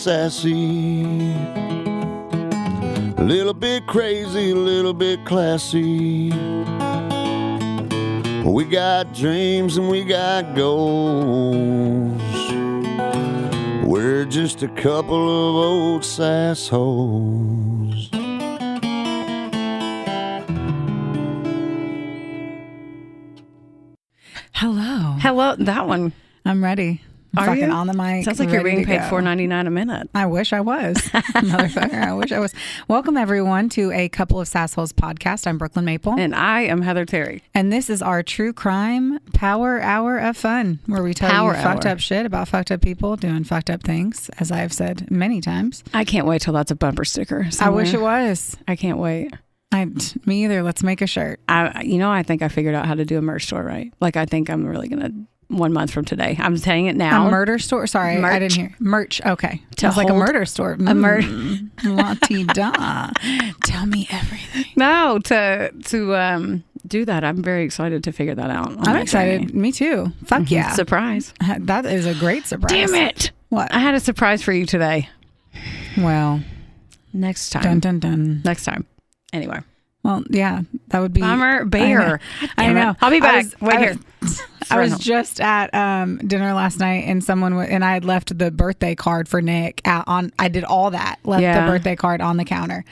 sassy, a little bit crazy, a little bit classy. We got dreams and we got goals. We're just a couple of old sassholes. Hello, that one. I'm ready. I'm Are fucking you? on the mic. Sounds like you're ready being to paid go. $4.99 a minute. I wish I was. Motherfucker, I wish I was. Welcome, everyone, to a Couple of Sassholes podcast. I'm Brooklyn Maple. And I am Heather Terry. And this is our true crime power hour of fun, where we tell Power you fucked hour. up shit about fucked up people doing fucked up things, as I've said many times. I can't wait till that's a bumper sticker I somewhere. wish it was. I can't wait. Me either. Let's make a shirt. I think I figured out how to do a merch store, right? Like, I think I'm really going to, 1 month from today. I'm saying it now. A murder store? Sorry, Merch. I didn't hear. Merch. Okay. To Sounds like a hold murder store. a merch. La-ti-da. Tell me everything. No, to do that. I'm very excited to figure that out. on I'm my excited. journey. Me too. Fuck yeah. Surprise. That is a great surprise. Damn it. What? I had a surprise for you today. Well, Next time. dun dun dun. Next time. Anyway. Well, yeah, that would be. Bummer bear. I know. I'll be back. Wait I here. was just at dinner last night, and and I had left the birthday card for Nick out on. I did all that. Left Yeah. the birthday card on the counter.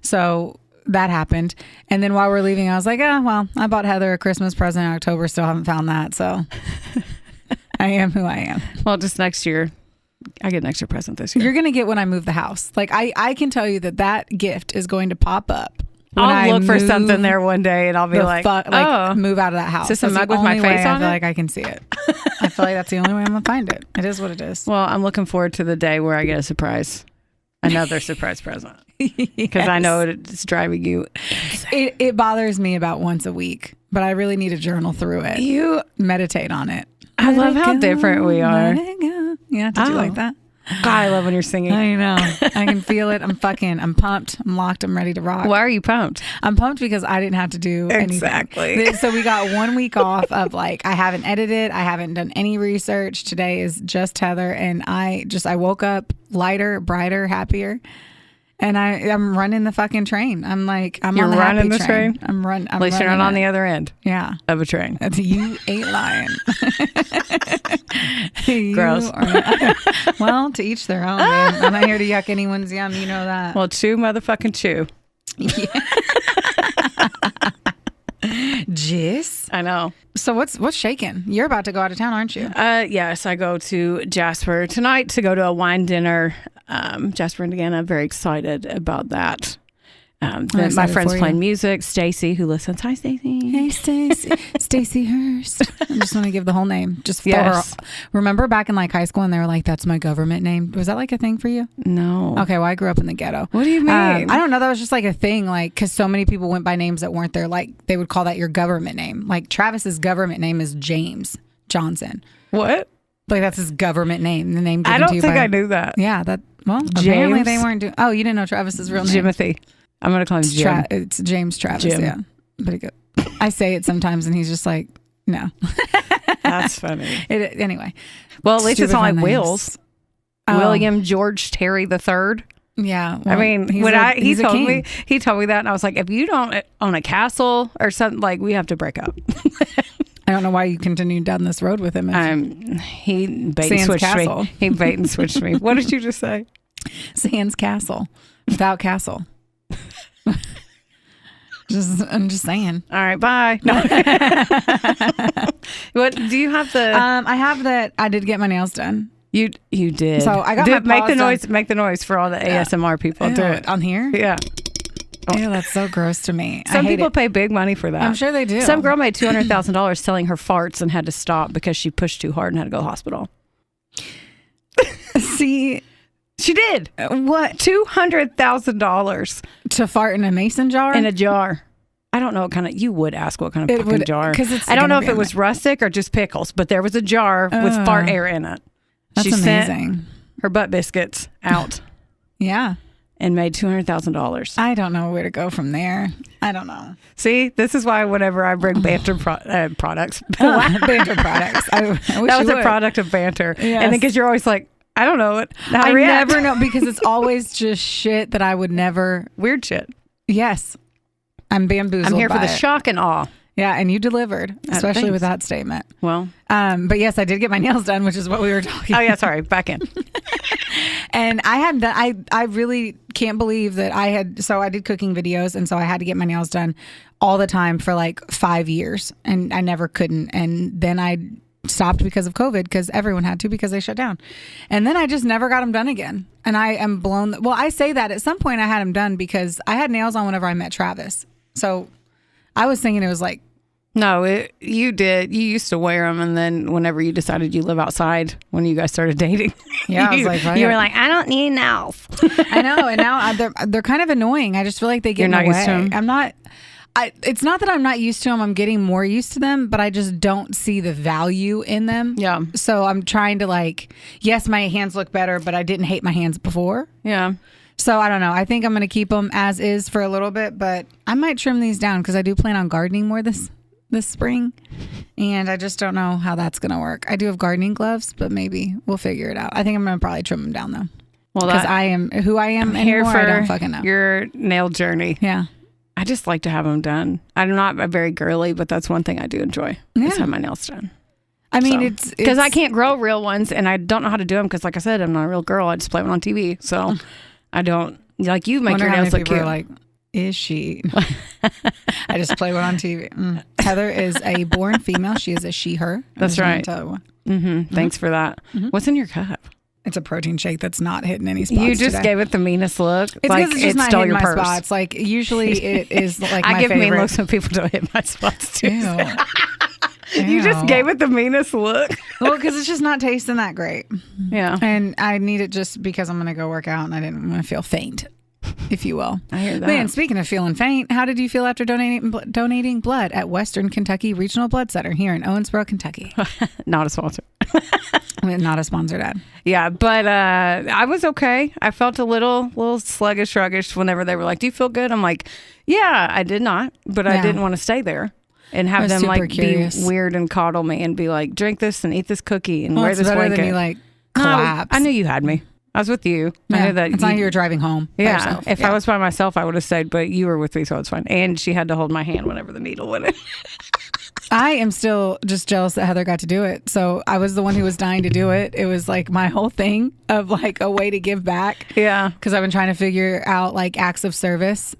So that happened, and then while we're leaving, I was like, oh well, I bought Heather a Christmas present in October. Still haven't found that. So I am who I am. Well, just next year. I get an extra present this year. You're gonna get when I move the house. Like I can tell you that gift is going to pop up. when I I'll look for move something there one day and I'll be like, oh. move out of that house. Is this a That's mug the with my only way face I on feel it? like I can see it. I feel like that's the only way I'm gonna find it. It is what it is. Well, I'm looking forward to the day where I get a surprise. Another surprise present. Because I know it's driving you insane. It bothers me about once a week, but I really need to journal through it. You Meditate on it. I Let love it how go, different we are. let it go. Yeah, did you Oh. like that? God, I love when you're singing. I know. I can feel it. I'm pumped. I'm locked. I'm ready to rock. Why are you pumped? I'm pumped because I didn't have to do anything. Exactly. So we got 1 week off of I haven't edited. I haven't done any research. Today is just Heather. And I woke up lighter, brighter, happier. And I'm running the fucking train. I'm You're on the running happy the train? I'm running. At least you're not on the other end Yeah. of a train. You ain't lying. Gross. Well, to each their own, man. I'm not here to yuck anyone's yum. You know that. Well, chew, motherfucking chew. Jizz. I know. So what's shaking? You're about to go out of town, aren't you? Yes, I go to Jasper tonight to go to a wine dinner. Jasper, Indiana. Very excited about that. My excited friend's for you. playing music. Stacy, who listens. Hi, Stacy. Hey, Stacy. Stacy Hurst. I just want to give the whole name. Just throw Yes. her. Remember back in high school and they were like, that's my government name. Was that a thing for you? No. Okay, well, I grew up in the ghetto. What do you mean? I don't know. That was just a thing, because so many people went by names that weren't there. They would call that your government name. Travis's government name is James Johnson. What? That's his government name. The name given I don't to you think by, I knew that. Yeah, apparently James? they weren't doing. Oh, you didn't know Travis's real name? Jimothy. I'm going to call him Jim. It's James Travis. Jim. Yeah, but I say it sometimes, and he's just like, no. That's funny. Anyway. Well, at least it's Stupid not like fun Wills. names. William George Terry III. Yeah. I mean, he's a king. he told me that, and I was like, if you don't own a castle or something, we have to break up. I don't know why you continued down this road with him. He bait and Sans switched castle. me. He bait and switched me. What did you just say? Sans Castle without castle. I'm just saying. All right, bye. No. What do you have the? I have that. I did get my nails done. You did. So I got my make paws the noise. done. Make the noise for all the ASMR people. Ew, Do it on here. Yeah. Ew, that's so gross to me. Some I hate people it. pay big money for that. I'm sure they do. Some girl made $200,000 selling her farts and had to stop because she pushed too hard and had to go to the hospital. See, She did. what? $200,000 To fart in a mason jar? in a jar. I don't know what kind of. You would ask what kind of It fucking would- jar. 'cause it's I don't know gonna if be it was rustic or just pickles, but there was a jar with fart air in it. That's she sent amazing. her butt biscuits out Yeah. and made $200,000. I don't know where to go from there. I don't know. See, this is why whenever I bring banter products, Banter products. I wish that was you a would. product of banter. Yes. And then because you're always like, I don't know how to I react. never know because it's always just shit that I would never. Weird shit. Yes. I'm bamboozled. I'm here for by the it. shock and awe. Yeah, and you delivered, especially thanks. with that statement. Well, But yes, I did get my nails done, which is what we were talking. oh yeah, sorry, back in. And I had done. I really can't believe that I had. So I did cooking videos, and so I had to get my nails done all the time for like 5 years, and I never couldn't. And then I stopped because of COVID, because everyone had to because they shut down. And then I just never got them done again. And I am blown. Well, I say that at some point I had them done because I had nails on whenever I met Travis. So I was thinking it was like. No, you did. You used to wear them, and then whenever you decided you live outside, when you guys started dating, Yeah, I was like, you were like, I don't need nails. I know, and now they're kind of annoying. I just feel like they get You're in not the used way. to 'em? I'm not. It's not that I'm not used to them. I'm getting more used to them, but I just don't see the value in them. Yeah. So I'm trying to like. Yes, my hands look better, but I didn't hate my hands before. Yeah. So I don't know. I think I'm going to keep them as is for a little bit, but I might trim these down because I do plan on gardening more this spring, and I just don't know how that's going to work. I do have gardening gloves, but maybe we'll figure it out. I think I'm going to probably trim them down though. Well, Because I am who I am here anymore. for I don't fucking know. your nail journey. Yeah. I just like to have them done. I'm not very girly, but that's one thing I do enjoy. Yeah. Is have my nails done. I mean, So. it's Because I can't grow real ones, and I don't know how to do them. Because, like I said, I'm not a real girl. I just play them on TV, so I don't like you. Make wonder your how nails many look people cute. are like, is she? I just play one on TV. Heather is a born female. She is a she/her. That's right. Mm-hmm. Thanks for that. What's in your cup? It's a protein shake that's not hitting any spots. You just today. gave it the meanest look. It's like because it's just not stole hitting your my purse. spots. Like usually it is like I my give favorite. mean looks when people don't hit my spots too. Ew. You just Ew. gave it the meanest look. Well, because it's just not tasting that great. Yeah. And I need it just because I'm going to go work out and I didn't want to feel faint, if you will. I hear that. Man, speaking of feeling faint, how did you feel after donating blood at Western Kentucky Regional Blood Center here in Owensboro, Kentucky? Not a sponsor. Not a sponsored ad. Yeah, but I was okay. I felt a little sluggish whenever they were like, "Do you feel good?" I'm like, "Yeah, I did not," but I Yeah. didn't want to stay there and have I was them super like curious. be weird and coddle me and be like, "Drink this and eat this cookie and Well, wear it's this better blanket." than you like No, collapse. I knew you had me. I was with you. I Yeah, knew that. it's not like you were driving home. by Yeah, yourself. if I was by myself, I would have stayed, but you were with me, so it's fine. And she had to hold my hand whenever the needle went in. I am still just jealous that Heather got to do it. So I was the one who was dying to do it. It was like my whole thing of like a way to give back. Yeah. Because I've been trying to figure out like acts of service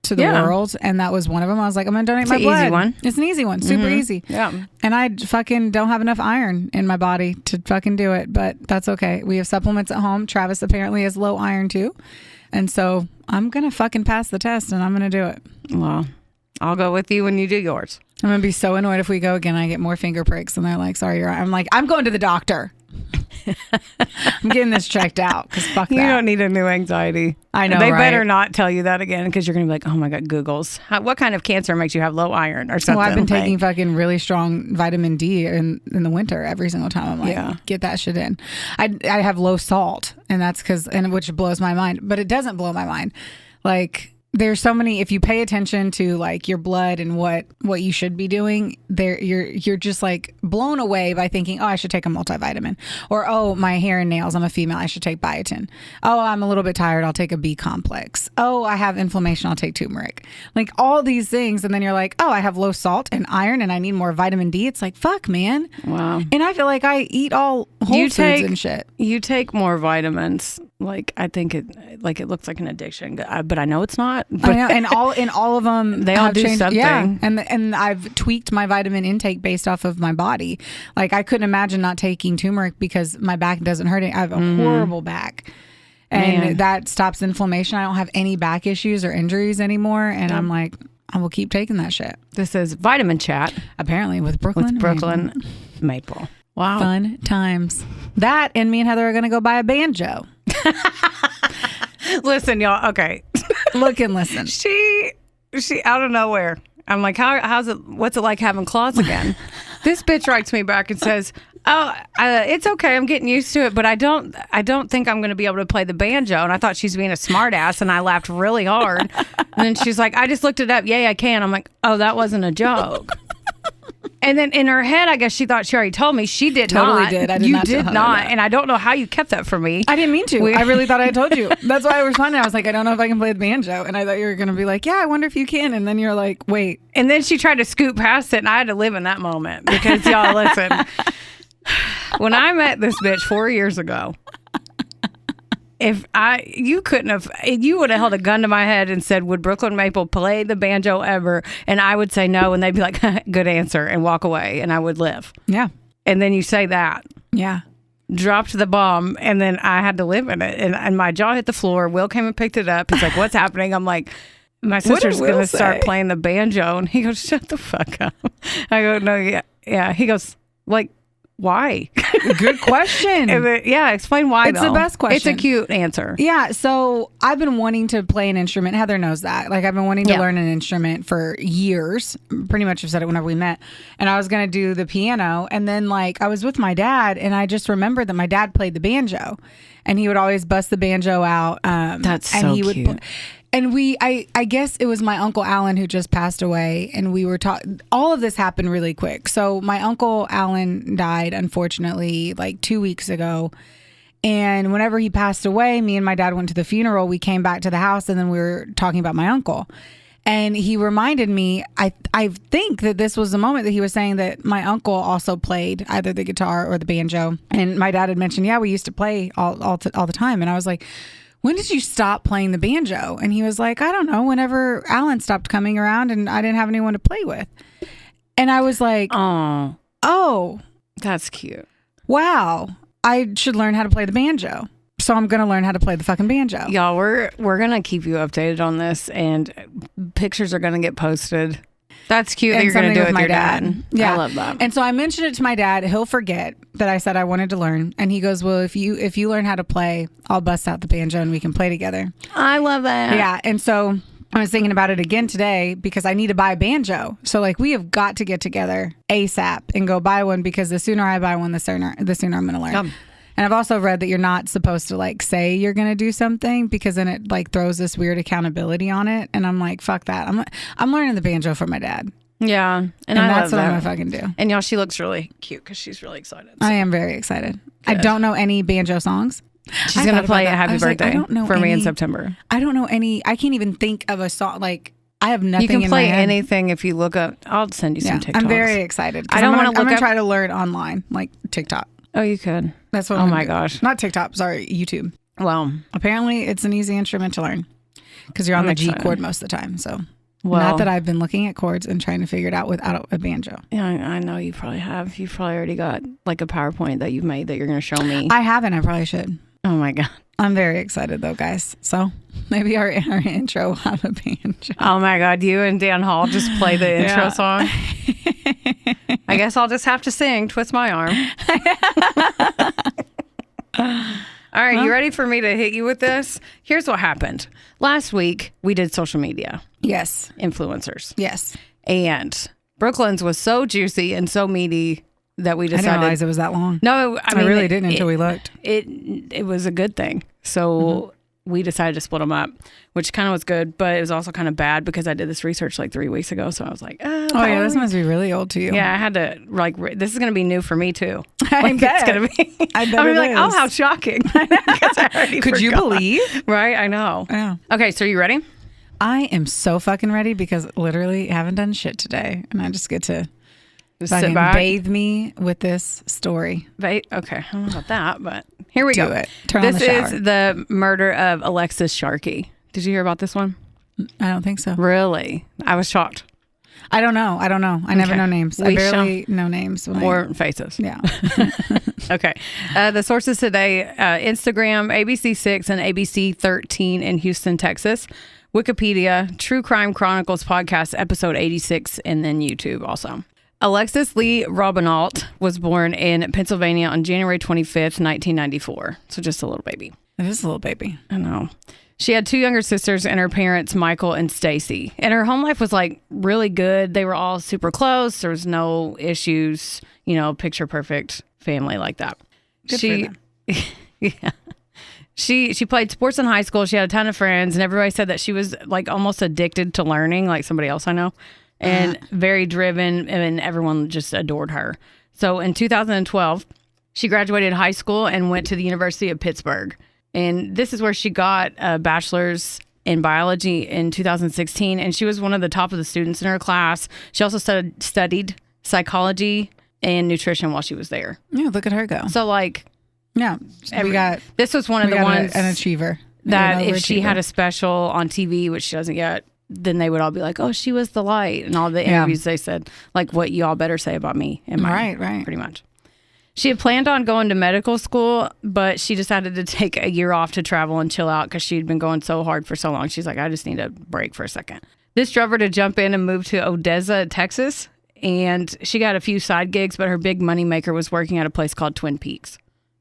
to the Yeah. world. And that was one of them. I was like, I'm going to donate It's my an blood. easy one. It's an easy one. Super easy. Yeah. And I fucking don't have enough iron in my body to fucking do it. But that's okay. We have supplements at home. Travis apparently has low iron too. And so I'm going to fucking pass the test and I'm going to do it. Well, I'll go with you when you do yours. I'm going to be so annoyed if we go again. I get more finger pricks and they're like, sorry, you're right. I'm like, I'm going to the doctor. I'm getting this checked out because fuck that. You don't need a new anxiety. I know, They right? better not tell you that again because you're going to be like, oh my God, Googles. What kind of cancer makes you have low iron or something? Well, I've been like, taking fucking really strong vitamin D in the winter every single time. I'm like, Yeah. get that shit in. I have low salt, and that's which blows my mind. But it doesn't blow my mind. Like there's so many. If you pay attention to like your blood and what you should be doing, you're just like blown away by thinking, oh, I should take a multivitamin, or oh, my hair and nails, I'm a female, I should take biotin. Oh, I'm a little bit tired, I'll take a B complex. Oh, I have inflammation, I'll take turmeric. Like all these things, and then you're like, oh, I have low salt and iron, and I need more vitamin D. It's like fuck, man. Wow. And I feel like I eat all whole foods and shit. You take more vitamins. Like I think it looks like an addiction, but I know it's not. But I know, and all of them They all have do changed. something. Yeah, and I've tweaked my vitamin intake based off of my body. Like I couldn't imagine not taking turmeric because my back doesn't hurt. I have a horrible back, and Man. that stops inflammation. I don't have any back issues or injuries anymore, and I'm like, I will keep taking that shit. this is Vitamin Chat Apparently, with Brooklyn, with Brooklyn Maple. Wow. fun times. That and me and Heather are gonna go buy a banjo. Listen, y'all. Okay. Look and listen. She out of nowhere. I'm like, how's it? What's it like having claws again? This bitch writes me back and says, "Oh, it's okay. I'm getting used to it, but I don't think I'm going to be able to play the banjo." And I thought she's being a smart ass, and I laughed really hard. And then she's like, "I just looked it up. Yay, I can." I'm like, "Oh, that wasn't a joke." And then in her head, I guess she thought she already told me. She did Totally not. did. I did you not did tell her not. that. And I don't know how you kept that from me. I didn't mean to. I really thought I told you. That's why I responded. I was like, I don't know if I can play the banjo. And I thought you were going to be like, yeah, I wonder if you can. And then you're like, wait. And then she tried to scoot past it, and I had to live in that moment because y'all listen. When I met this bitch 4 years ago, you would have held a gun to my head and said, would Brooklyn Maple play the banjo ever? And I would say no, and they'd be like, good answer, and walk away, and I would live. Yeah. And then you say that. Yeah. Dropped the bomb, and then I had to live in it. And my jaw hit the floor. Will came and picked it up. He's like, what's happening? I'm like, my sister's going to start playing the banjo. And he goes, shut the fuck up. I go, no, yeah. He goes, like, why? Good question. Explain why. It's the best question. It's a cute answer. Yeah, so I've been wanting to play an instrument. Heather knows that. Like, I've been wanting to learn an instrument for years. Pretty much have said it whenever we met. And I was going to do the piano. And then, like, I was with my dad, and I just remembered that my dad played the banjo. And he would always bust the banjo out. That's and so he cute. Would and I guess it was my Uncle Alan who just passed away, and we were talking. All of this happened really quick. So my Uncle Alan died, unfortunately, like 2 weeks ago. And whenever he passed away, me and my dad went to the funeral. We came back to the house, and then we were talking about my uncle. And he reminded me, I think that this was the moment that he was saying that my uncle also played either the guitar or the banjo. And my dad had mentioned, yeah, we used to play all the time. And I was like, when did you stop playing the banjo? And he was like, I don't know, whenever Alan stopped coming around and I didn't have anyone to play with. And I was like, oh, that's cute. Wow, I should learn how to play the banjo. So I'm going to learn how to play the fucking banjo. Y'all, we're going to keep you updated on this, and pictures are going to get posted. That's cute that you're going to do it with your dad. Yeah. I love that. And so I mentioned it to my dad. He'll forget that I said I wanted to learn. And he goes, well, if you learn how to play, I'll bust out the banjo and we can play together. I love that. Yeah. And so I was thinking about it again today because I need to buy a banjo. So like we have got to get together ASAP and go buy one, because the sooner I buy one, the sooner I'm going to learn. Yum. And I've also read that you're not supposed to like say you're going to do something, because then it like throws this weird accountability on it. And I'm like, fuck that. I'm learning the banjo from my dad. Yeah. And that's what that. I'm going to fucking do. And y'all, she looks really cute because she's really excited. So. I am very excited. Good. I don't know any banjo songs. She's going to play a happy birthday for me in any, September. I don't know any. I can't even think of a song. Like, I have nothing. You can in play my head. anything if you look up. I'll send you some TikToks. I'm very excited. I don't want to look I'm gonna up. try to learn online, like TikTok. Oh, you could. That's what. Oh my gosh. Not TikTok. Sorry, YouTube. Well, apparently it's an easy instrument to learn because you're on the G chord most of the time. So, not that I've been looking at chords and trying to figure it out without a banjo. Yeah, I know you probably have. You've probably already got like a PowerPoint that you've made that you're going to show me. I haven't. I probably should. Oh my God. I'm very excited though, guys. So maybe our intro will have a banjo. Oh my God. You and Dan Hall just play the intro song. I guess I'll just have to sing Twist My Arm. All right. You ready for me to hit you with this? Here's what happened. Last week, we did social media. Yes. Influencers. Yes. And Brooklyn's was so juicy and so meaty that we decided. I didn't realize it was that long. No, I mean, really didn't until we looked. It was a good thing. So we decided to split them up, which kind of was good, but it was also kind of bad because I did this research like 3 weeks ago. So I was like, oh yeah, this must be really old to you. Yeah, I had to this is going to be new for me too. I bet. It's going to be. I bet I'm it like, is. oh, how shocking. Could you believe? Right, I know. Yeah. Okay, so you ready? I am so fucking ready because literally haven't done shit today, and I just get to sit back, bathe me with this story. Okay, I don't know about that, but here we go. Do it. Turn on the shower. This is the murder of Alexis Sharkey. Did you hear about this one? I don't think so. Really? I was shocked. I don't know. I never know names. I barely know names. Or faces. Yeah. Okay. The sources today, Instagram, ABC6 and ABC 13 in Houston, Texas. Wikipedia, True Crime Chronicles podcast, episode 86, and then YouTube also. Alexis Lee Robinault was born in Pennsylvania on January 25th, 1994. So just a little baby. It is a little baby. I know. She had two younger sisters and her parents, Michael and Stacy. And her home life was like really good. They were all super close. There was no issues, picture perfect family like that. Good for them. Yeah. She played sports in high school. She had a ton of friends, and everybody said that she was like almost addicted to learning, like somebody else I know. and very driven, and everyone just adored her. So in 2012, she graduated high school and went to the University of Pittsburgh. And this is where she got a bachelor's in biology in 2016. And she was one of the top of the students in her class. She also studied psychology and nutrition while she was there. Yeah, look at her go. So like, yeah, this was one of the ones an achiever. That if she had a special on TV, which she doesn't yet, then they would all be like, "Oh, she was the light," and all the interviews they said, like, "What you all better say about me?" And mine, right, pretty much. She had planned on going to medical school, but she decided to take a year off to travel and chill out because she'd been going so hard for so long. She's like, "I just need a break for a second." This drove her to jump in and move to Odessa, Texas, and she got a few side gigs, but her big moneymaker was working at a place called Twin Peaks.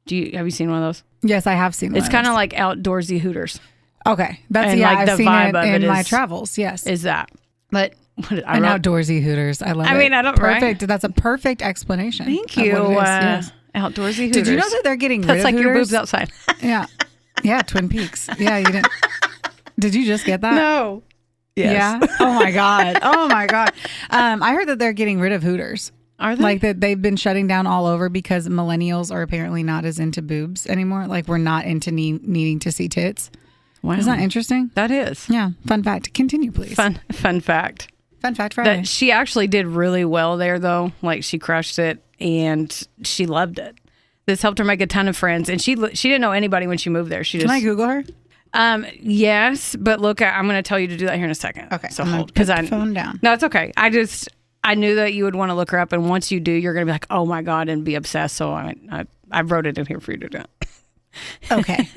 Have you seen one of those? Yes, I have seen one. It's kind of like Outdoorsy Hooters. Okay. That's, and I've the seen vibe it of in my travels. Yes. Is that. But Outdoorsy Hooters. I love it. I mean, I don't. Perfect. Right? That's a perfect explanation. Thank you. Yes. Outdoorsy Hooters. Did you know that they're getting rid of That's like Hooters? your boobs outside. Yeah. Yeah, Twin Peaks. Yeah, you didn't. Did you just get that? No. Yes. Yeah. Oh my God. Oh my God. I heard that they're getting rid of Hooters. Are they? Like that they've been shutting down all over because millennials are apparently not as into boobs anymore. Like we're not into needing to see tits. Wow. Isn't that interesting? That is. Yeah. Fun fact. Continue, please. Fun fact. Fun fact Friday. That she actually did really well there, though. Like she crushed it, and she loved it. This helped her make a ton of friends, and she didn't know anybody when she moved there. Can I Google her? Yes, but look, I'm going to tell you to do that here in a second. Okay. So hold because the phone down. No, it's okay. I knew that you would want to look her up, and once you do, you're going to be like, "Oh my God," and be obsessed. So I wrote it in here for you to do. Okay.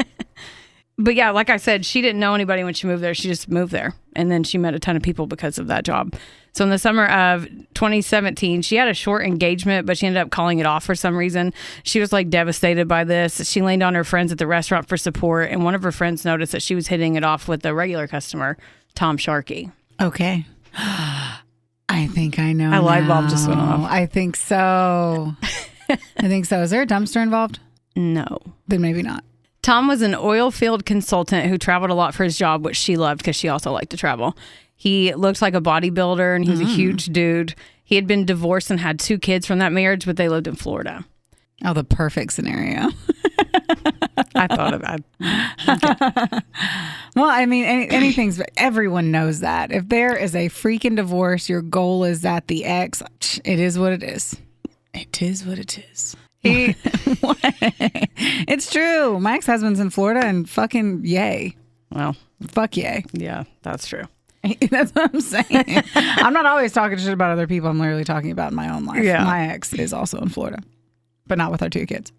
But yeah, like I said, she didn't know anybody when she moved there. She just moved there, and then she met a ton of people because of that job. So in the summer of 2017, she had a short engagement, but she ended up calling it off for some reason. She was like devastated by this. She leaned on her friends at the restaurant for support, and one of her friends noticed that she was hitting it off with a regular customer, Tom Sharkey. Okay. I think I know. A light bulb just went off. I think so. I think so. Is there a dumpster involved? No. Then maybe not. Tom was an oil field consultant who traveled a lot for his job, which she loved because she also liked to travel. He looked like a bodybuilder, and he was a huge dude. He had been divorced and had 2 kids from that marriage, but they lived in Florida. Oh, the perfect scenario. I thought of that. Okay. Well, I mean, anything's, everyone knows that. If there is a freaking divorce, your goal is that the ex, it is what it is. It is what it is. It's true. My ex-husband's in Florida and fucking yay. Well, fuck yay. Yeah, that's true. That's what I'm saying. I'm not always talking shit about other people. I'm literally talking about my own life. Yeah. My ex is also in Florida, but not with our 2 kids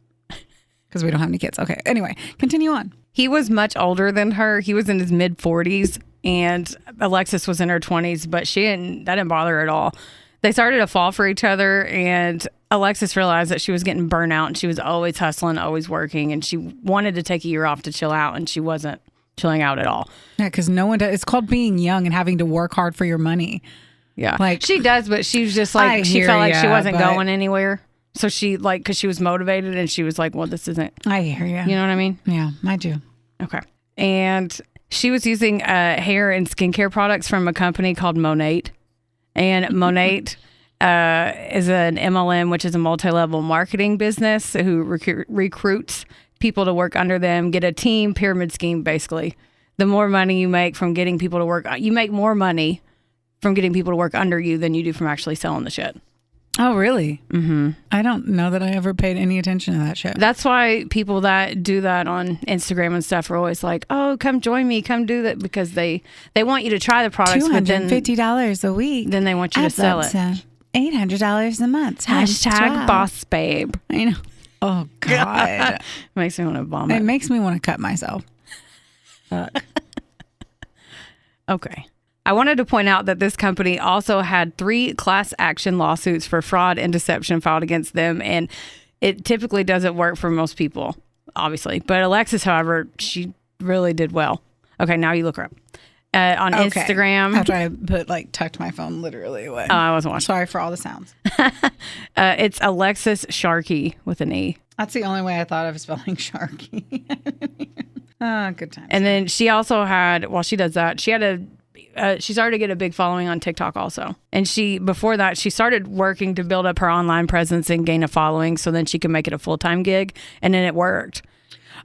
because we don't have any kids. Okay. Anyway, continue on. He was much older than her. He was in his mid 40s, and Alexis was in her 20s, but that didn't bother her at all. They started to fall for each other, and Alexis realized that she was getting burnt out, and she was always hustling, always working, and she wanted to take a year off to chill out, and she wasn't chilling out at all. Yeah, because no one does. It's called being young and having to work hard for your money. Yeah. Like she does, but she was just like, she felt like she wasn't going anywhere. So she, like, because she was motivated, and she was like, well, this isn't. I hear you. You know what I mean? Yeah, I do. Okay. And she was using hair and skincare products from a company called Monate. And Monate is an MLM, which is a multi-level marketing business who recruits people to work under them, get a team pyramid scheme, basically. The more money you make from getting people to work, you make more money from getting people to work under you than you do from actually selling the shit. Oh, really? Mm-hmm. I don't know that I ever paid any attention to that shit. That's why people that do that on Instagram and stuff are always like, oh, come join me, come do that, because they want you to try the products. $250 a week. Then they want you to sell it. $800 a month. Hashtag boss babe. I know. Oh, God. Makes me want to vomit. It makes me want to cut myself. Fuck. Okay. I wanted to point out that this company also had 3 class action lawsuits for fraud and deception filed against them, and it typically doesn't work for most people, obviously. But Alexis, however, she really did well. Okay, now you look her up. On Instagram. After I tucked my phone literally away. Oh, I wasn't watching. Sorry for all the sounds. It's Alexis Sharkey with an E. That's the only way I thought of spelling Sharky. Good times. And then she also had, while she does that, she had she started to get a big following on TikTok also. And before that, she started working to build up her online presence and gain a following so then she could make it a full-time gig. And then it worked.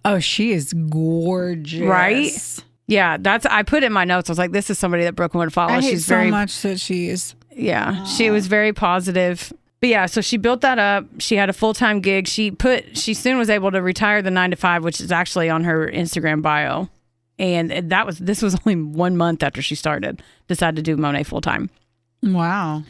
Oh, she is gorgeous. Right? Yeah, I put in my notes. I was like, this is somebody that Brooklyn would follow. I hate She's so very much that she is. Yeah, she was very positive. But yeah, so she built that up. She had a full-time gig. She soon was able to retire the 9-to-5, which is actually on her Instagram bio. And this was only 1 month after she decided to do Monet full-time. Wow.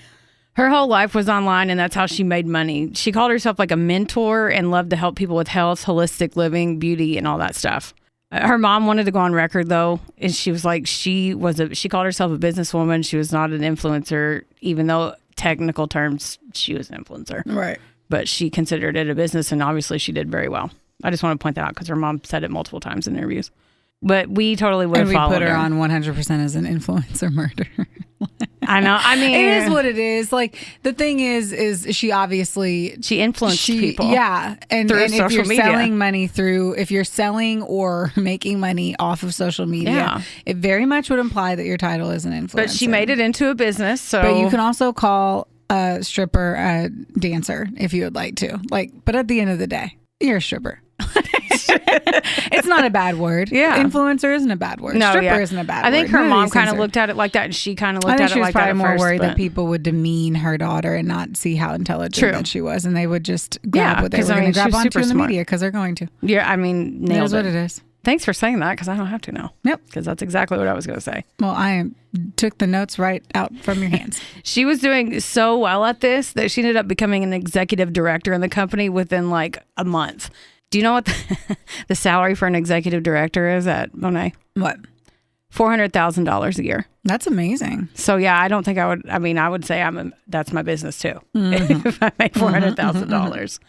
Her whole life was online, and that's how she made money. She called herself like a mentor and loved to help people with health, holistic living, beauty, and all that stuff. Her mom wanted to go on record though, and she was like, she called herself a businesswoman. She was not an influencer, even though technical terms, she was an influencer. Right. But she considered it a business, and obviously she did very well. I just want to point that out because her mom said it multiple times in interviews. But we totally would have followed her. And we put her on 100% as an influencer murder. I know. I mean, it is what it is. Like, the thing is she obviously... She influenced people. Yeah. And through if social you're media. selling money if you're selling or making money off of social media, it very much would imply that your title is an influencer. But she made it into a business, so... But you can also call a stripper a dancer if you would like to. But at the end of the day, you're a stripper. It's not a bad word. Yeah. Influencer isn't a bad word. No, Stripper isn't a bad word. I think her mom kind of looked at it like that, and she kind of looked at it like that at first. I think she was probably more worried that people would demean her daughter and not see how intelligent that she was, and they would just grab what they were going to grab onto in the media because they're going to. Yeah, I mean, nailed it. That is what it is. Thanks for saying that because I don't have to now. Yep. Because that's exactly what I was going to say. Well, I took the notes right out from your hands. She was doing so well at this that she ended up becoming an executive director in the company within like a month. Do you know what the salary for an executive director is at Monet? What? $400,000 a year. That's amazing. So yeah, I don't think I would. I mean, I would say that's my business too. If I make $400,000.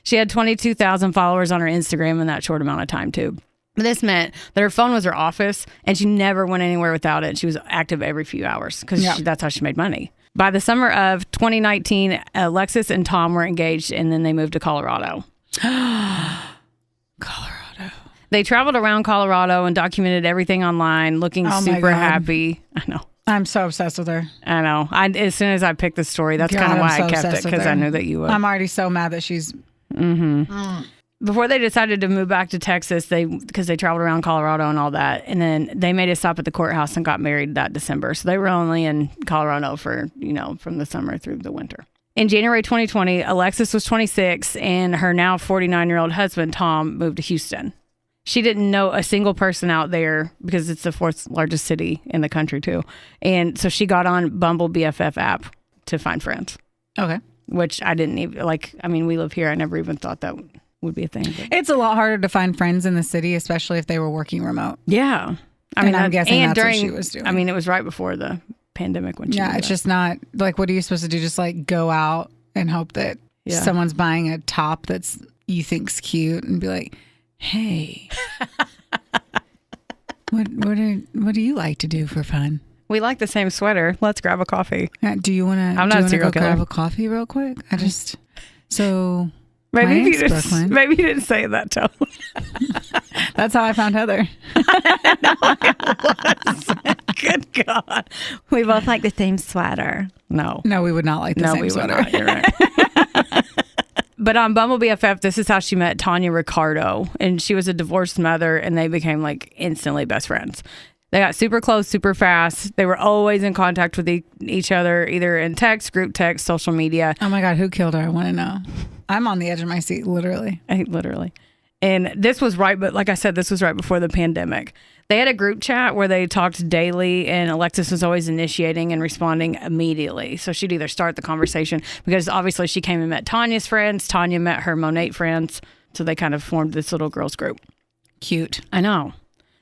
She had 22,000 followers on her Instagram in that short amount of time too. This meant that her phone was her office, and she never went anywhere without it. She was active every few hours because that's how she made money. By the summer of 2019, Alexis and Tom were engaged, and then they moved to Colorado. Colorado. They traveled around Colorado and documented everything online, looking super happy. I know. I'm so obsessed with her. I know. As soon as I picked the story, that's kind of why I kept it, because I knew that you would. I'm already so mad that she's... Before they decided to move back to Texas, because they traveled around Colorado and all that, and then they made a stop at the courthouse and got married that December. So they were only in Colorado for, from the summer through the winter. In January 2020, Alexis was 26, and her now 49-year-old husband, Tom, moved to Houston. She didn't know a single person out there because it's the 4th largest city in the country, too. And so she got on Bumble BFF app to find friends. Okay. Which I didn't even, we live here. I never even thought that would be a thing. But. It's a lot harder to find friends in the city, especially if they were working remote. Yeah. I'm guessing that's what she was doing. I mean, it was right before the pandemic when she it's just not what are you supposed to do? Just go out and hope that someone's buying a top that's you think's cute and be like, hey, what do you like to do for fun? We like the same sweater. Let's grab a coffee. Do you want to? I'm not a serial killer. Grab a coffee real quick. So maybe you didn't say that tone. That's how I found Heather. Good God. We both like the same sweater. No, we would not like the same sweater. Would not. You're right. But on Bumble BFF, this is how she met Tanya Ricardo, and she was a divorced mother, and they became instantly best friends. They got super close, super fast. They were always in contact with each other, either in text, group text, social media. Oh my God, who killed her? I want to know. I'm on the edge of my seat, literally. Literally. And this was but like I said, this was right before the pandemic. They had a group chat where they talked daily, and Alexis was always initiating and responding immediately. So she'd either start the conversation, because obviously she came and met Tanya's friends. Tanya met her Monet friends. So they kind of formed this little girls group. Cute. I know.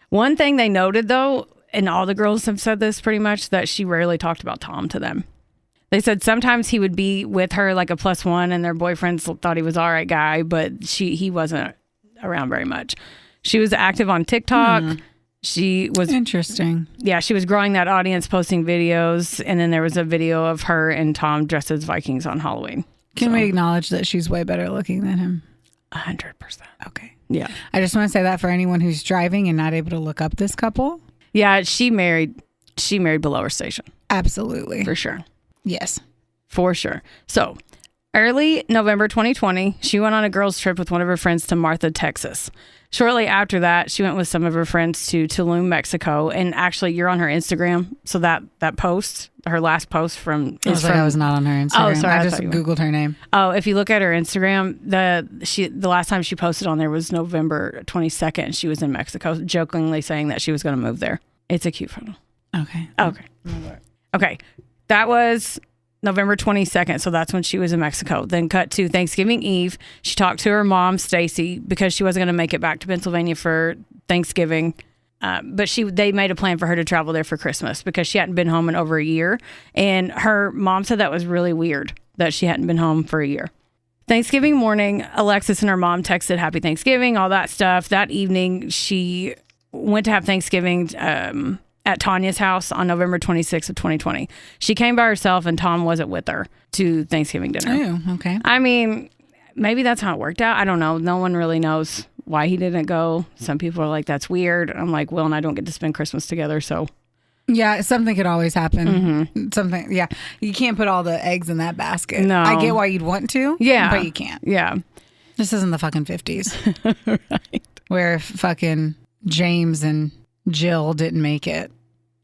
One thing they noted, though, and all the girls have said this pretty much, that she rarely talked about Tom to them. They said sometimes he would be with her like a +1, and their boyfriends thought he was all right guy, but he wasn't around very much. She was active on TikTok. She was interesting. Yeah, she was growing that audience, posting videos, and then there was a video of her and Tom dressed as Vikings on Halloween. Can we acknowledge that she's way better looking than him? 100%. Okay. Yeah. I just want to say that for anyone who's driving and not able to look up this couple. Yeah, she married she married below her station. Absolutely. For sure. Yes. For sure. So early November 2020, she went on a girls' trip with one of her friends to Martha, Texas. Shortly after that, she went with some of her friends to Tulum, Mexico. And actually, you're on her Instagram. So that post, her last post I was not on her Instagram. Oh, sorry. I just Googled her name. Oh, if you look at her Instagram, the last time she posted on there was November 22nd. She was in Mexico, jokingly saying that she was going to move there. It's a cute photo. Okay. Okay. That was November 22nd, so that's when she was in Mexico. Then cut to Thanksgiving Eve. She talked to her mom, Stacy, because she wasn't going to make it back to Pennsylvania for Thanksgiving. But they made a plan for her to travel there for Christmas because she hadn't been home in over a year. And her mom said that was really weird that she hadn't been home for a year. Thanksgiving morning, Alexis and her mom texted Happy Thanksgiving, all that stuff. That evening, she went to have Thanksgiving at Tanya's house on November 26th of 2020. She came by herself and Tom wasn't with her to Thanksgiving dinner. Oh, okay. I mean, maybe that's how it worked out. I don't know. No one really knows why he didn't go. Some people are like, that's weird. I'm like, Will and I don't get to spend Christmas together, so. Yeah, something could always happen. Something, yeah. You can't put all the eggs in that basket. No. I get why you'd want to, but you can't. Yeah. This isn't the fucking 50s. Right. Where if fucking James and Jill didn't make it,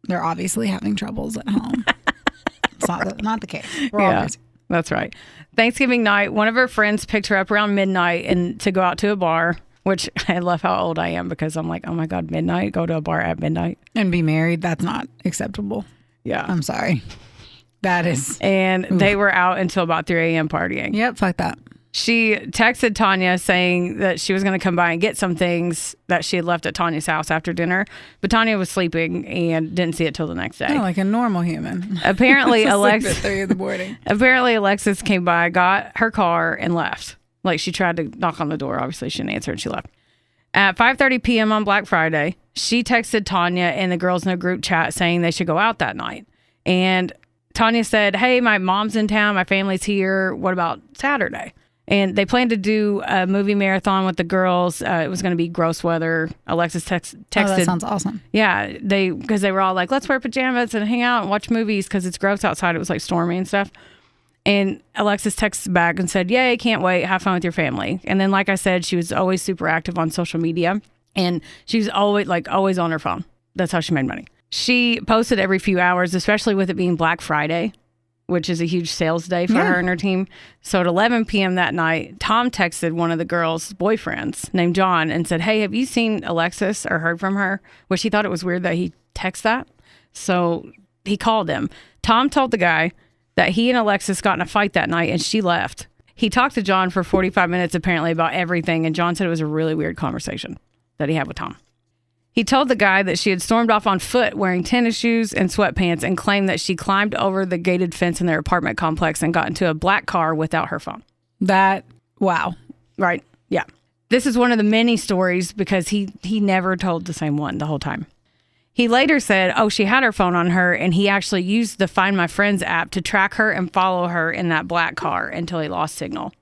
they're obviously having troubles at home. It's not the case. We're all busy. That's right. Thanksgiving night, one of her friends picked her up around midnight and to go out to a bar, which I love how old I am because I'm like, oh my God, midnight, go to a bar at midnight. And be married, that's not acceptable. Yeah. I'm sorry. That is. And they were out until about 3 a.m. partying. Yep, fuck that. She texted Tanya saying that she was going to come by and get some things that she had left at Tanya's house after dinner. But Tanya was sleeping and didn't see it till the next day. Oh, like a normal human. Apparently, At 3 in the morning. Apparently, Alexis came by, got her car, and left. Like, she tried to knock on the door. Obviously, she didn't answer, and she left. At 5:30 p.m. on Black Friday, she texted Tanya and the girls in a group chat saying they should go out that night. And Tanya said, hey, my mom's in town. My family's here. What about Saturday? And they planned to do a movie marathon with the girls. It was going to be gross weather. Alexis texted. Oh, that sounds awesome. Yeah, because they were all like, let's wear pajamas and hang out and watch movies because it's gross outside. It was like stormy and stuff. And Alexis texted back and said, yay, can't wait. Have fun with your family. And then, like I said, she was always super active on social media. And she was always on her phone. That's how she made money. She posted every few hours, especially with it being Black Friday, which is a huge sales day for her and her team. So at 11 p.m. that night, Tom texted one of the girls' boyfriends named John and said, hey, have you seen Alexis or heard from her? Which he thought it was weird that he texted that. So he called him. Tom told the guy that he and Alexis got in a fight that night and she left. He talked to John for 45 minutes apparently about everything. And John said it was a really weird conversation that he had with Tom. He told the guy that she had stormed off on foot wearing tennis shoes and sweatpants and claimed that she climbed over the gated fence in their apartment complex and got into a black car without her phone. Wow. Right. Yeah. This is one of the many stories because he never told the same one the whole time. He later said, she had her phone on her and he actually used the Find My Friends app to track her and follow her in that black car until he lost signal.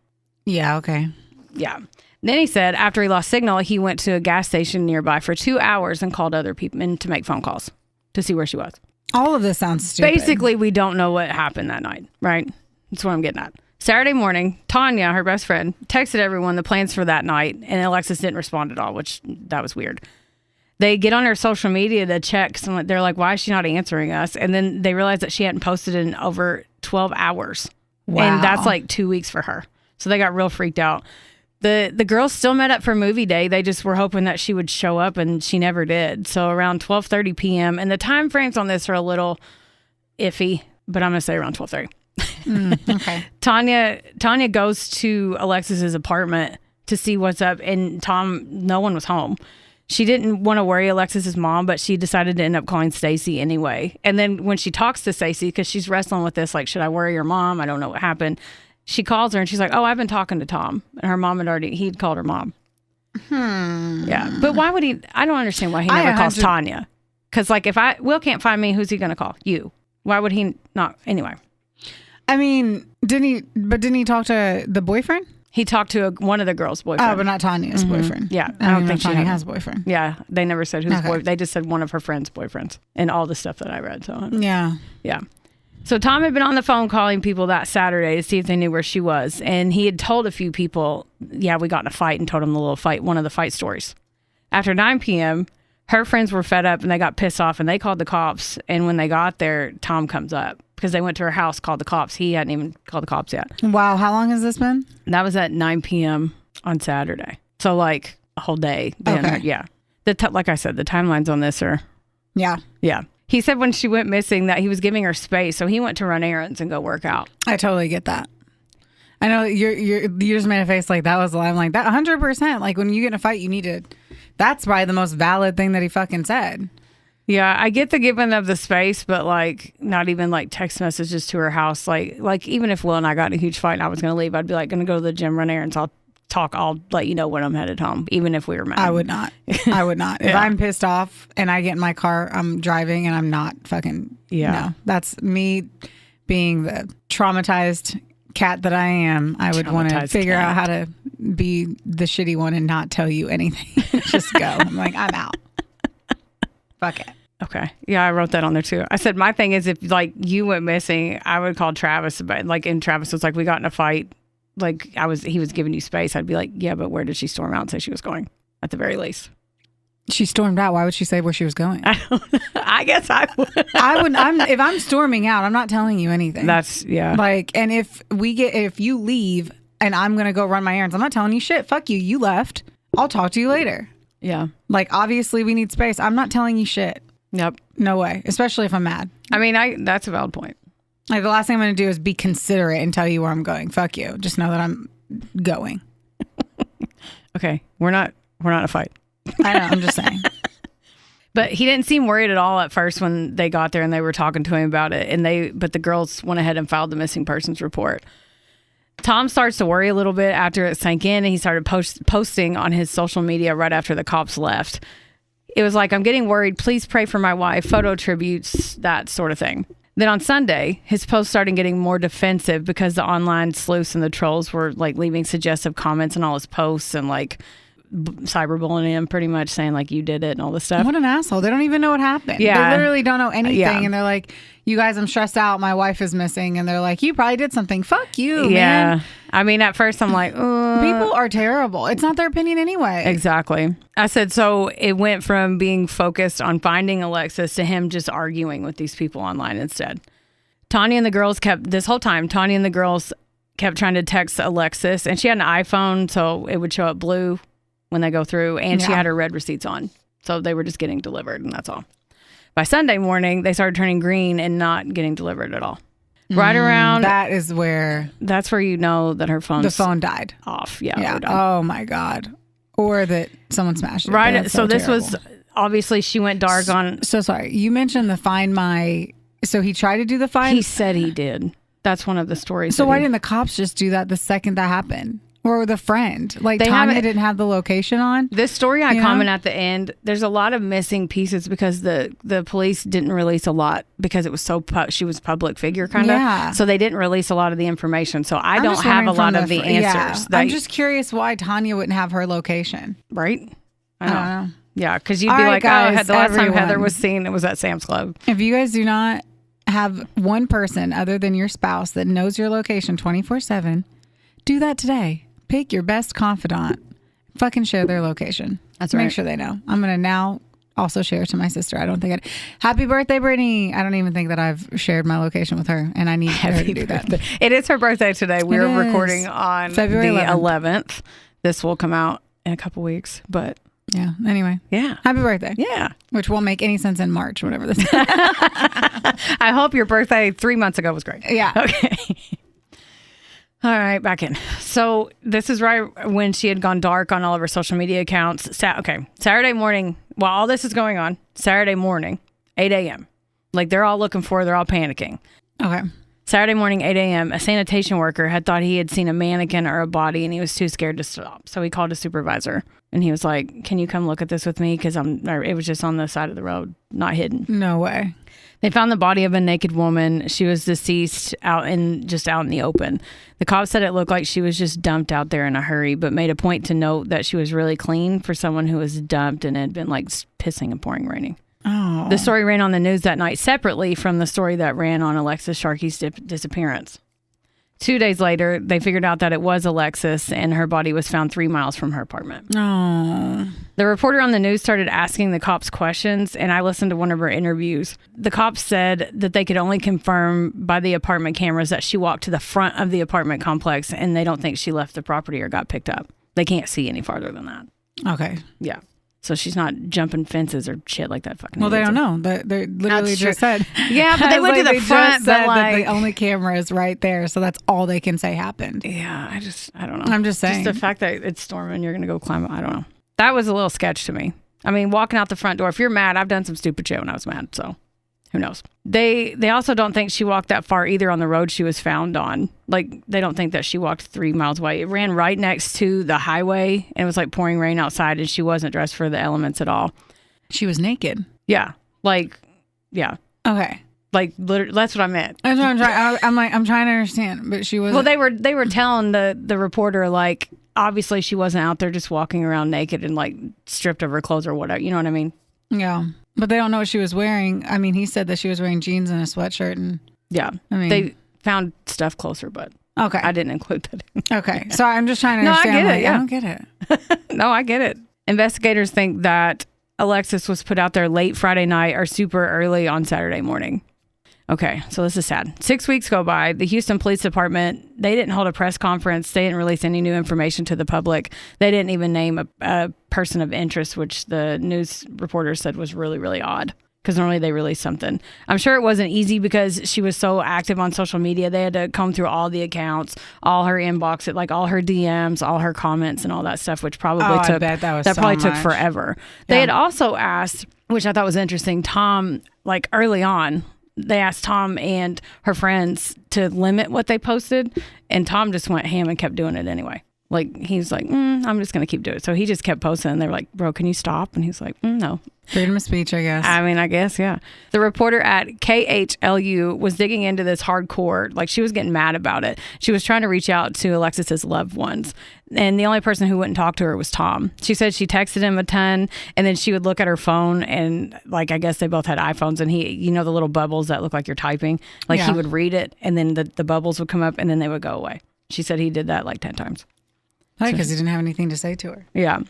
Yeah, okay. Yeah. Then he said after he lost signal, he went to a gas station nearby for 2 hours and called other people in to make phone calls to see where she was. All of this sounds stupid. Basically, we don't know what happened that night, right? That's what I'm getting at. Saturday morning, Tanya, her best friend, texted everyone the plans for that night, and Alexis didn't respond at all, which that was weird. They get on her social media to check. They're like, why is she not answering us? And then they realized that she hadn't posted in over 12 hours. Wow. And that's like 2 weeks for her. So they got real freaked out. The girls still met up for movie day. They just were hoping that she would show up, and she never did. So around 12:30 p.m., and the time frames on this are a little iffy, but I'm going to say around 12:30. Okay. Tanya goes to Alexis's apartment to see what's up, and no one was home. She didn't want to worry Alexis's mom, but she decided to end up calling Stacy anyway. And then when she talks to Stacy, because she's wrestling with this, like, should I worry your mom? I don't know what happened. She calls her and she's like, I've been talking to Tom. And her mom he'd called her mom. Yeah. But why would he? I don't understand why he never calls Tanya. Because, like, if Will can't find me, who's he going to call? You. Why would he not? Anyway. I mean, didn't he talk to the boyfriend? He talked to one of the girls' boyfriend. Oh, but not Tanya's boyfriend. Yeah, I don't think Tanya has a boyfriend. Yeah, they never said whose Okay. boyfriend. They just said one of her friends' boyfriends and all the stuff that I read. So Yeah. yeah. So Tom had been on the phone calling people that Saturday to see if they knew where she was. And he had told a few people, yeah, we got in a fight, and told them one of the fight stories. After 9 p.m., her friends were fed up and they got pissed off and they called the cops. And when they got there, Tom comes up because they went to her house, called the cops. He hadn't even called the cops yet. Wow. How long has this been? That was at 9 p.m. on Saturday. So like a whole day. Then, Okay. Yeah. Like I said, the timelines on this are... Yeah. Yeah. He said when she went missing that he was giving her space. So he went to run errands and go work out. I totally get that. I know you just made a face like that was a lie. I'm like, that 100%. Like when you get in a fight, you need to... That's probably the most valid thing that he fucking said. Yeah, I get the giving of the space, but like not even like text messages to her house. Like even if Will and I got in a huge fight and I was going to leave, I'd be like, going to go to the gym, run errands. I'll let you know when I'm headed home, even if we were mad. I would not. I would not. If I'm pissed off and I get in my car, I'm driving and I'm not fucking... Yeah. No, that's me being the traumatized cat that I am. I would want to Traumatized figure cat. out how to be the shitty one and not tell you anything. Just go. I'm like, I'm out. Fuck it. Okay. Yeah, I wrote that on there too. I said my thing is if like you went missing, I would call Travis about and Travis was like, we got in a fight. Like he was giving you space. I'd be like, yeah, but where did she storm out and say she was going? At the very least. She stormed out. Why would she say where she was going? I guess I would. If I'm storming out, I'm not telling you anything. That's yeah. Like, and if you leave and I'm going to go run my errands, I'm not telling you shit. Fuck you. You left. I'll talk to you later. Yeah. Like, obviously we need space. I'm not telling you shit. Yep. No way. Especially if I'm mad. I mean, that's a valid point. Like, the last thing I'm going to do is be considerate and tell you where I'm going. Fuck you. Just know that I'm going. Okay. We're not in a fight. I know. I'm just saying. But he didn't seem worried at all at first when they got there and they were talking to him about it. But the girls went ahead and filed the missing persons report. Tom starts to worry a little bit after it sank in, and he started posting on his social media right after the cops left. It was like, I'm getting worried. Please pray for my wife. Photo tributes, that sort of thing. Then on Sunday, his posts started getting more defensive because the online sleuths and the trolls were like leaving suggestive comments on all his posts and like cyberbullying him, pretty much saying like you did it and all this stuff. What an asshole. They don't even know what happened. Yeah. They literally don't know anything. Yeah. And they're like, you guys, I'm stressed out. My wife is missing. And they're like, you probably did something. Fuck you, Yeah. man. I mean, at first I'm like, People are terrible. It's not their opinion anyway. Exactly. I said, so it went from being focused on finding Alexis to him just arguing with these people online instead. Tanya and the girls kept trying to text Alexis, and she had an iPhone, so it would show up blue when they go through, and she had her red receipts on. So they were just getting delivered, and that's all. By Sunday morning, they started turning green and not getting delivered at all. Right around... That's where you know that her the phone died. off. Yeah. Yeah. Or done. Oh, my God. Or that someone smashed it. Right. That's So this terrible. was... Obviously, she went dark on... So sorry. You mentioned the Find My... So he tried to do the Find... He said he did. That's one of the stories. So why didn't the cops just do that the second that happened? Or the friend? Like, They Tanya haven't- didn't have the location on? This story I You know? comment at the end, there's a lot of missing pieces because the police didn't release a lot because it was she was a public figure kind of. Yeah. So they didn't release a lot of the information. So I I'm don't just have a wondering lot from of the yeah. answers. I'm just curious why Tanya wouldn't have her location. Right? I I know. don't know. Yeah, because you'd All be right, like, guys, the last time Heather everyone. was seen, it was at Sam's Club. If you guys do not have one person other than your spouse that knows your location 24/7, do that today. Pick your best confidant. Fucking share their location. That's Make right. sure they know. I'm going to now also share it to my sister. I don't think Happy birthday, Brittany. I don't even think that I've shared my location with her, and I need her to do that. It is her birthday today. We're is. recording on February the 11th. 11th. This will come out in a couple weeks, but Yeah. Anyway. yeah. Happy birthday. Yeah. Which won't make any sense in March, whatever this is. I hope your birthday 3 months ago was great. Yeah. Okay. All right, back in. So this is right when she had gone dark on all of her social media accounts. Saturday morning, while all this is going on, Saturday morning, 8 a.m. Like they're all looking for her, they're all panicking. Okay. Saturday morning, 8 a.m., a sanitation worker had thought he had seen a mannequin or a body and he was too scared to stop. So he called a supervisor and he was like, can you come look at this with me? Because it was just on the side of the road, not hidden. No way. They found the body of a naked woman. She was deceased out in the open. The cops said it looked like she was just dumped out there in a hurry, but made a point to note that she was really clean for someone who was dumped and had been like pissing and pouring raining. Oh. The story ran on the news that night separately from the story that ran on Alexis Sharkey's disappearance. 2 days later, they figured out that it was Alexis, and her body was found 3 miles from her apartment. Oh. The reporter on the news started asking the cops questions, and I listened to one of her interviews. The cops said that they could only confirm by the apartment cameras that she walked to the front of the apartment complex, and they don't think she left the property or got picked up. They can't see any farther than that. Okay. Yeah. So she's not jumping fences or shit like that fucking. Well, they don't know. They literally just said. Yeah, but they went to the front. But like, the only camera is right there, so that's all they can say happened. Yeah, I don't know. I'm just saying. Just the fact that it's storming, you're gonna go climb. I don't know. That was a little sketch to me. I mean, walking out the front door. If you're mad, I've done some stupid shit when I was mad. So, who knows? They also don't think she walked that far either on the road she was found on. Like, they don't think that she walked 3 miles away. It ran right next to the highway, and it was like pouring rain outside, and she wasn't dressed for the elements at all. She was naked. Yeah. Like, yeah. Okay. Like, literally, that's what I meant. That's what I'm trying to understand, but she was. Well, they were telling the reporter, like, obviously she wasn't out there just walking around naked and like stripped of her clothes or whatever. You know what I mean? Yeah. But they don't know what she was wearing. I mean, he said that she was wearing jeans and a sweatshirt. And yeah. I mean, they found stuff closer, but okay. I didn't include that. Okay. So I'm just trying to understand. No, I get it. Yeah. I don't get it. No, I get it. Investigators think that Alexis was put out there late Friday night or super early on Saturday morning. Okay, so this is sad. 6 weeks go by. The Houston Police Department, they didn't hold a press conference. They didn't release any new information to the public. They didn't even name a person of interest, which the news reporter said was really, really odd. Because normally they release something. I'm sure it wasn't easy because she was so active on social media. They had to comb through all the accounts, all her inbox, like all her DMs, all her comments and all that stuff, which probably took took forever. Yeah. They had also asked, which I thought was interesting, Tom, like early on, they asked Tom and her friends to limit what they posted, and Tom just went ham and kept doing it anyway. Like, he's like, I'm just going to keep doing it. So he just kept posting, and they were like, bro, can you stop? And he's like, no. Freedom of speech, I guess. I mean, I guess, yeah. The reporter at KHLU was digging into this hardcore. Like, she was getting mad about it. She was trying to reach out to Alexis's loved ones. And the only person who wouldn't talk to her was Tom. She said she texted him a ton, and then she would look at her phone, and, like, I guess they both had iPhones, and he, you know, the little bubbles that look like you're typing? Like, he would read it, and then the bubbles would come up, and then they would go away. She said he did that like 10 times. Right, because he didn't have anything to say to her. Yeah.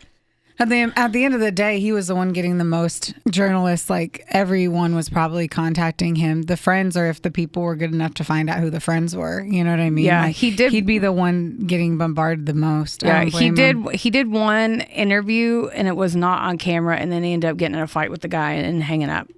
At the end of the day, he was the one getting the most journalists. Like, everyone was probably contacting him. The friends, or if the people were good enough to find out who the friends were, you know what I mean? Yeah, like, he'd be the one getting bombarded the most. Yeah, he did one interview, and it was not on camera, and then he ended up getting in a fight with the guy and hanging up.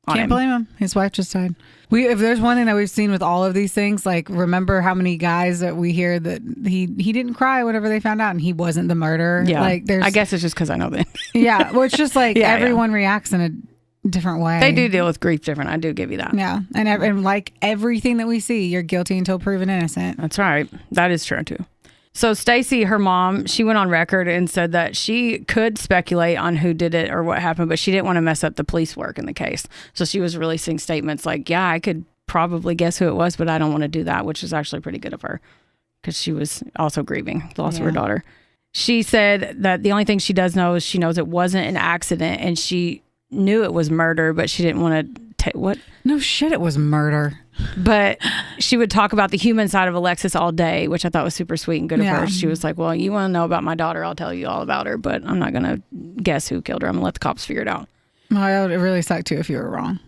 Can't blame him. His wife just died. If there's one thing that we've seen with all of these things, like, remember how many guys that we hear that he didn't cry whenever they found out and he wasn't the murderer. Yeah, like, I guess it's just because I know that. Yeah, well, it's just like everyone reacts in a different way. They do deal with grief different. I do give you that. Yeah, and like everything that we see, you're guilty until proven innocent. That's right. That is true too. So Stacy, her mom, she went on record and said that she could speculate on who did it or what happened, but she didn't want to mess up the police work in the case. So she was releasing statements like, yeah, I could probably guess who it was, but I don't want to do that, which is actually pretty good of her because she was also grieving the loss of her daughter. She said that the only thing she does know is she knows it wasn't an accident, and she knew it was murder, but she didn't want to what? No shit, it was murder. But she would talk about the human side of Alexis all day, which I thought was super sweet and good of her. She was like, well, you want to know about my daughter, I'll tell you all about her, but I'm not going to guess who killed her. I'm going to let the cops figure it out. Well, it really sucked too if you were wrong.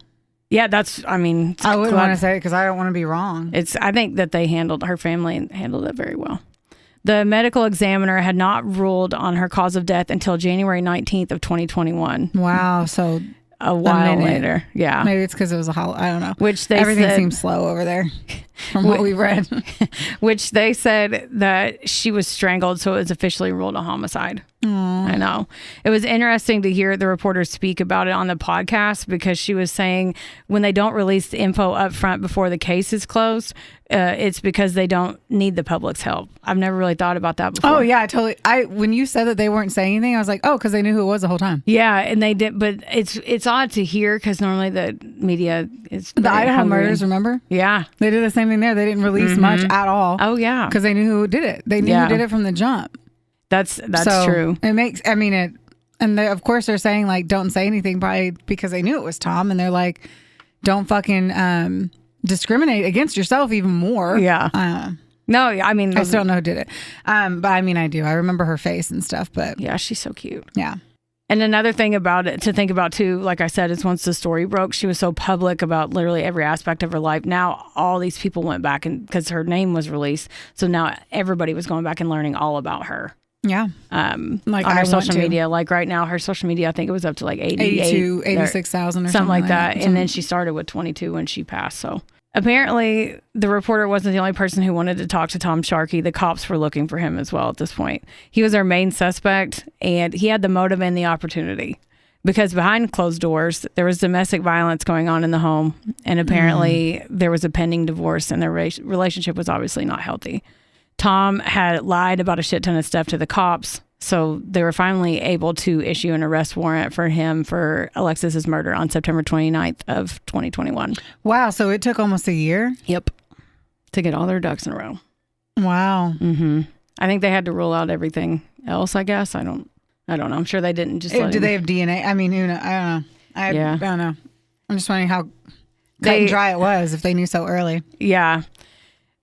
Yeah, I wouldn't want to say it because I don't want to be wrong. I think that her family handled it very well. The medical examiner had not ruled on her cause of death until January 19th of 2021. Wow, so a while later. Yeah. Maybe it's because it was a holiday. I don't know. Which everything seems slow over there from what we read. Which they said that she was strangled, so it was officially ruled a homicide. Aww. I know. It was interesting to hear the reporter speak about it on the podcast because she was saying when they don't release the info up front before the case is closed, it's because they don't need the public's help. I've never really thought about that before. Oh yeah, totally. When you said that they weren't saying anything, I was like, oh, because they knew who it was the whole time. Yeah, and they did, but it's odd to hear because normally the media is The very Idaho hungry. murders, remember? Yeah. They did the same thing there. They didn't release much at all. Oh yeah, because they knew who did it. They knew who did it from the jump. That's So true. It makes. I mean it. And of course they're saying like, don't say anything, probably because they knew it was Tom, and they're like, don't fucking discriminate against yourself even more. Yeah. No, I mean, I still don't know who did it. But I mean, I do. I remember her face and stuff, but yeah, she's so cute. yeah. And another thing about it to think about too, like I said, is once the story broke, she was so public about literally every aspect of her life. Now all these people went back and because her name was released, so now everybody was going back and learning all about her. Yeah. Like on her social media. Like right now, her social media, I think it was up to like 82, 86,000 or something like that. And then she started with 22 when she passed. So apparently the reporter wasn't the only person who wanted to talk to Tom Sharkey. The cops were looking for him as well at this point. He was their main suspect, and he had the motive and the opportunity. Because behind closed doors, there was domestic violence going on in the home. And apparently there was a pending divorce, and their relationship was obviously not healthy. Tom had lied about a shit ton of stuff to the cops, so they were finally able to issue an arrest warrant for him for Alexis's murder on September 29th of 2021. Wow, so it took almost a year? Yep. To get all their ducks in a row. Wow. Mm-hmm. I think they had to rule out everything else, I guess. I don't know. I'm sure they didn't just let Do they have DNA? I mean, who knows? I don't know. I don't know. I'm just wondering how cut and dry it was if they knew so early. Yeah.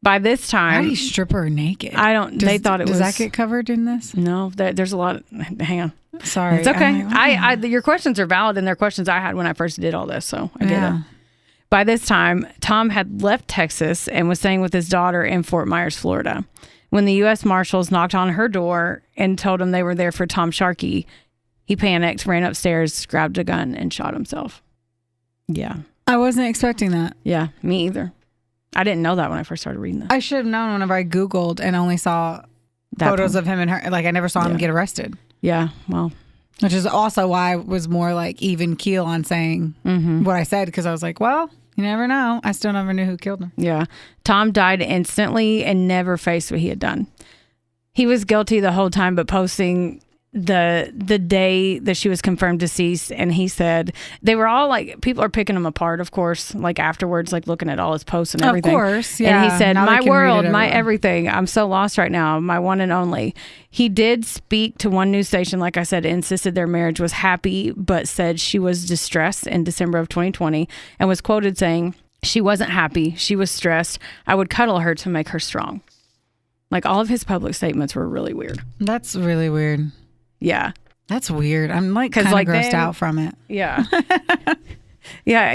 By this time, how do you strip her naked? They thought it was. Does that get covered in this? No, there's a lot. Hang on. Sorry, it's okay. Like, your questions are valid, and they're questions I had when I first did all this, so I get it. By this time, Tom had left Texas and was staying with his daughter in Fort Myers, Florida. When the U.S. Marshals knocked on her door and told him they were there for Tom Sharkey, he panicked, ran upstairs, grabbed a gun, and shot himself. Yeah. I wasn't expecting that. Yeah, me either. I didn't know that when I first started reading this. I should have known whenever I Googled and only saw photos of him and her. Like, I never saw him get arrested. Yeah, well. Which is also why I was more like even keel on saying what I said, because I was like, well, you never know. I still never knew who killed him. Yeah. Tom died instantly and never faced what he had done. He was guilty the whole time, but posting the day that she was confirmed deceased, and he said they were all like, people are picking him apart, of course, like afterwards, like looking at all his posts and everything. Of course, yeah. And he said, now my world, my everywhere. everything, I'm so lost right now, my one and only. He did speak to one news station, like I said, insisted their marriage was happy, but said she was distressed in December of 2020, and was quoted saying, she wasn't happy, she was stressed, I would cuddle her to make her strong. Like, all of his public statements were really weird. That's really weird. Yeah. That's weird. I'm like kind of grossed out from it. Yeah. Yeah.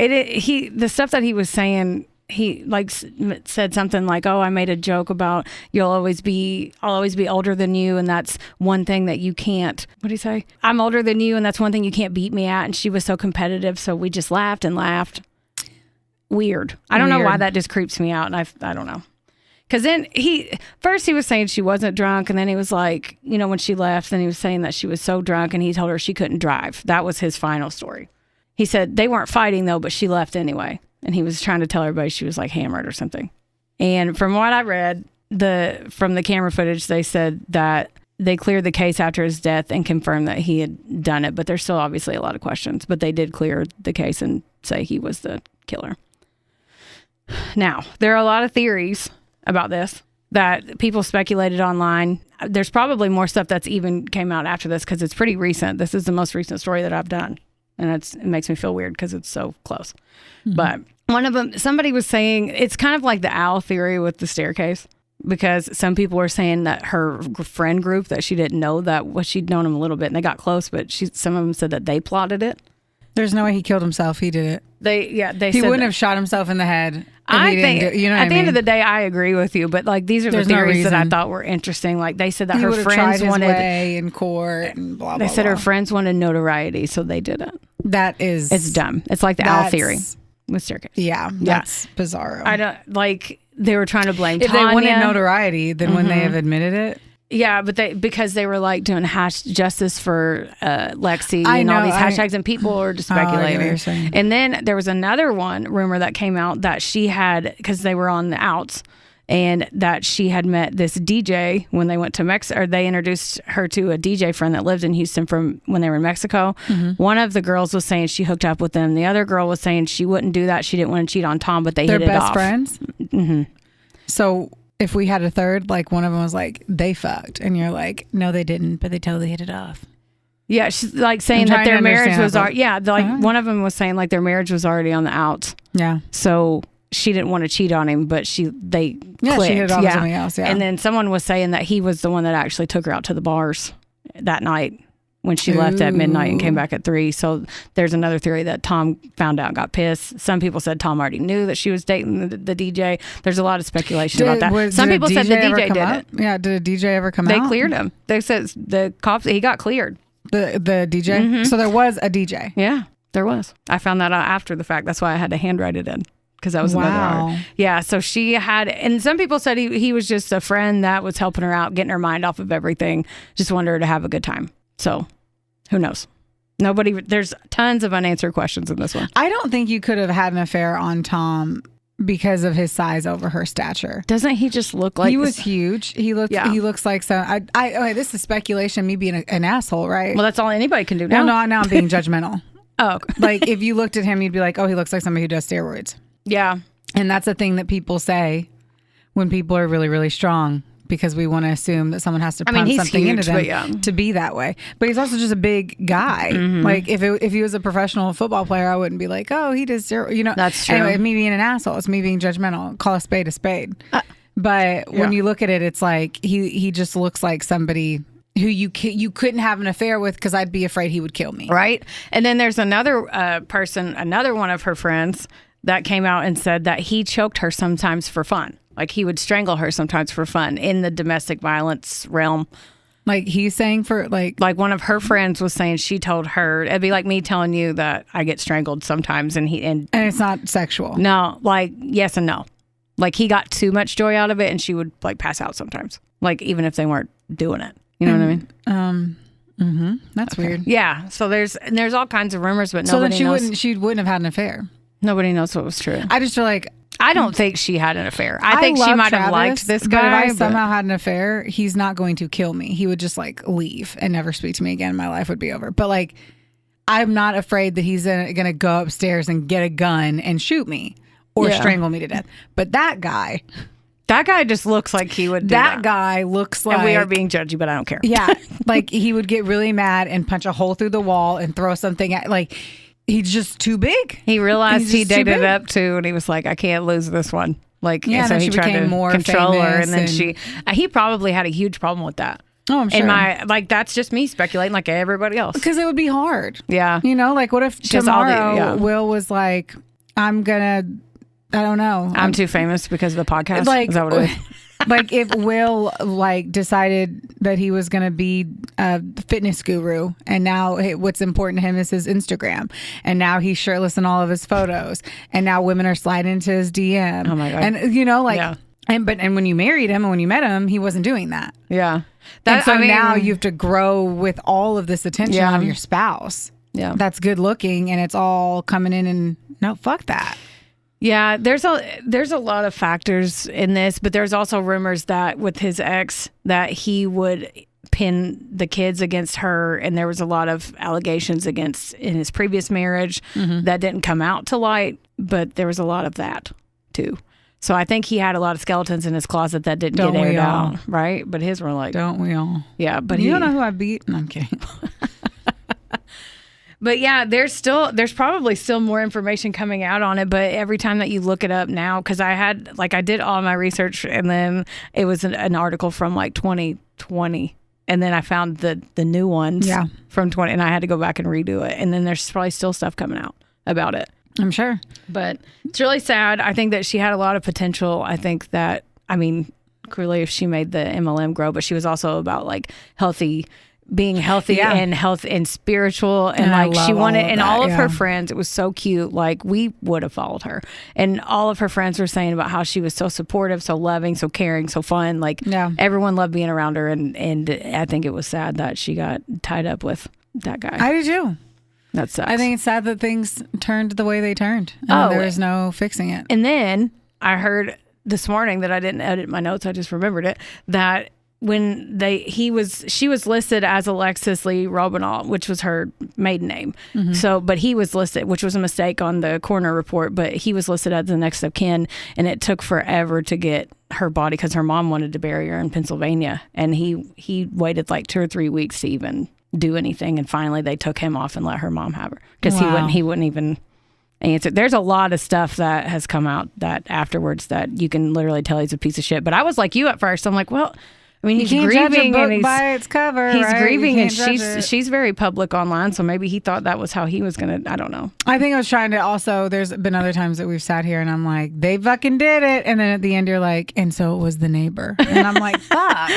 The stuff that he was saying, he like said something like, oh, I made a joke about I'll always be older than you. And that's one thing that you can't, what did he say? I'm older than you. And that's one thing you can't beat me at. And she was so competitive. So we just laughed and laughed. Weird. I don't know why that just creeps me out. And I don't know. Because then first he was saying she wasn't drunk, and then he was like, when she left, then he was saying that she was so drunk, and he told her she couldn't drive. That was his final story. He said they weren't fighting, though, but she left anyway. And he was trying to tell everybody she was like hammered or something. And from what I read, from the camera footage, they said that they cleared the case after his death and confirmed that he had done it. But there's still obviously a lot of questions. But they did clear the case and say he was the killer. Now, there are a lot of theories about this that people speculated online. There's probably more stuff that's even came out after this because it's pretty recent. This is the most recent story that I've done, and it makes me feel weird because it's so close. But one of them, somebody was saying it's kind of like the owl theory with the staircase, because some people were saying that her friend group, that she didn't know that she'd known him a little bit and they got close, but some of them said that they plotted it. There's no way he killed himself. He did it. He wouldn't have shot himself in the head. I think, at the end of the day, I agree with you, but like these are the theories that I thought were interesting. Like they said that her friends wanted way in court and blah blah. They said blah. her friends wanted notoriety, so they did it. It's dumb. It's like the owl theory with staircase. Yeah, that's bizarre. I don't like. They were trying to blame if Tanya. they wanted notoriety, then wouldn't they have admitted it? Yeah, but because they were like doing justice for Lexi I and all know, these hashtags, and people were just I get what speculating. you're saying. And then there was another rumor that came out that she had, because they were on the outs, and that she had met this DJ when they went to Mexico, or they introduced her to a DJ friend that lived in Houston from when they were in Mexico. One of the girls was saying she hooked up with them. The other girl was saying she wouldn't do that. She didn't want to cheat on Tom, but they They're hit it off. best friends? Mm-hmm. So if we had a third, like one of them was like, they fucked. And you're like, no, they didn't, but they totally hit it off. Yeah, she's like saying that their marriage was one of them was saying like their marriage was already on the outs. Yeah. So she didn't want to cheat on him, but they clicked. She hit it off with something else. Yeah. And then someone was saying that he was the one that actually took her out to the bars that night when she left at midnight and came back at 3. So there's another theory that Tom found out and got pissed. Some people said Tom already knew that she was dating the DJ. There's a lot of speculation about that. Some people said the DJ did it. Yeah, did a DJ ever come out? They cleared him. They said the cops, he got cleared. The DJ? Mm-hmm. So there was a DJ? Yeah, there was. I found that out after the fact. That's why I had to handwrite it in. Because that was another art. Yeah, so she had, and some people said he was just a friend that was helping her out, getting her mind off of everything, just wanted her to have a good time. So, who knows? There's tons of unanswered questions in this one. I don't think you could have had an affair on Tom because of his size over her stature. Doesn't he just look like... He was huge. He looks like some... okay, this is speculation, me being an asshole, right? Well, that's all anybody can do now. Well, no, now I'm being judgmental. Oh. Like, if you looked at him, you'd be like, oh, he looks like somebody who does steroids. Yeah. And that's a thing that people say when people are really, really strong, because we want to assume that someone has to pump something huge, into them to be that way. But he's also just a big guy. Mm-hmm. Like if he was a professional football player, I wouldn't be like, oh, he does steroids. You know, that's true. Anyway, me being an asshole, it's me being judgmental. Call a spade a spade. But when you look at it, it's like he just looks like somebody who you couldn't have an affair with, because I'd be afraid he would kill me. Right. And then there's another person, another one of her friends, that came out and said that he choked her sometimes for fun. Like he would strangle her sometimes for fun in the domestic violence realm. Like he's saying like one of her friends was saying she told her, it'd be like me telling you that I get strangled sometimes, and it's not sexual. No, like yes and no. Like he got too much joy out of it, and she would like pass out sometimes. Like even if they weren't doing it. You know what I mean? That's weird. Yeah. So there's all kinds of rumors, but nobody knows. She wouldn't have had an affair. Nobody knows what was true. I just feel like, I don't think she had an affair. I think she might have liked this guy. But if I somehow had an affair, he's not going to kill me. He would just like leave and never speak to me again. My life would be over. But like, I'm not afraid that he's going to go upstairs and get a gun and shoot me or strangle me to death. But that guy just looks like he would do that. That guy looks like... And we are being judgy, but I don't care. Yeah. Like he would get really mad and punch a hole through the wall and throw something at... Like... He's just too big. He realized he dated up too, and he was like, I can't lose this one. Like, yeah, so he tried to more control her, and then he probably had a huge problem with that. Oh, I'm sure. That's just me speculating like everybody else. Because it would be hard. Yeah. You know, like what if tomorrow Will was like, I don't know. I'm too famous because of the podcast? Like, is that what it is? Like if Will like decided that he was going to be a fitness guru, and now what's important to him is his Instagram, and now he's shirtless in all of his photos, and now women are sliding into his DM. Oh my God. And you know, like, and when you married him and when you met him, he wasn't doing that. Yeah. Now you have to grow with all of this attention on your spouse. Yeah. That's good looking, and it's all coming in, and no, fuck that. Yeah, there's a lot of factors in this, but there's also rumors that with his ex that he would pin the kids against her, and there was a lot of allegations in his previous marriage that didn't come out to light, but there was a lot of that too. So I think he had a lot of skeletons in his closet that didn't get aired out, right? But his were like, don't we all? Yeah, but you don't know who I beat? No, I'm kidding. But yeah, there's probably still more information coming out on it. But every time that you look it up now, because I did all my research, and then it was an article from like 2020, and then I found the new ones from 20, and I had to go back and redo it. And then there's probably still stuff coming out about it. I'm sure. But it's really sad. I think that she had a lot of potential. I think that, clearly if she made the MLM grow, but she was also about like healthy being healthy and spiritual, and I like love she wanted, all of and that, all of her yeah. friends, it was so cute. Like we would have followed her, and all of her friends were saying about how she was so supportive, so loving, so caring, so fun. Like everyone loved being around her, and I think it was sad that she got tied up with that guy. I do too. That sucks. I think it's sad that things turned the way they turned. There was no fixing it. And then I heard this morning that I didn't edit my notes. I just remembered it, that when she was listed as Alexis Lee Robinall, which was her maiden name. Mm-hmm. So, but he was listed, which was a mistake on the coroner report, but he was listed as the next of kin, and it took forever to get her body because her mom wanted to bury her in Pennsylvania, and he waited like 2 or 3 weeks to even do anything, and finally they took him off and let her mom have her because he wouldn't even answer. There's a lot of stuff that has come out that afterwards that you can literally tell he's a piece of shit. But I was like you at first. I'm like, well, I mean, he's grieving and he's by its cover. He's right? grieving, and she's very public online, so maybe he thought that was how he was gonna. I don't know. I think I was trying to also. There's been other times that we've sat here and I'm like, they fucking did it, and then at the end you're like, and so it was the neighbor, and I'm like, fuck.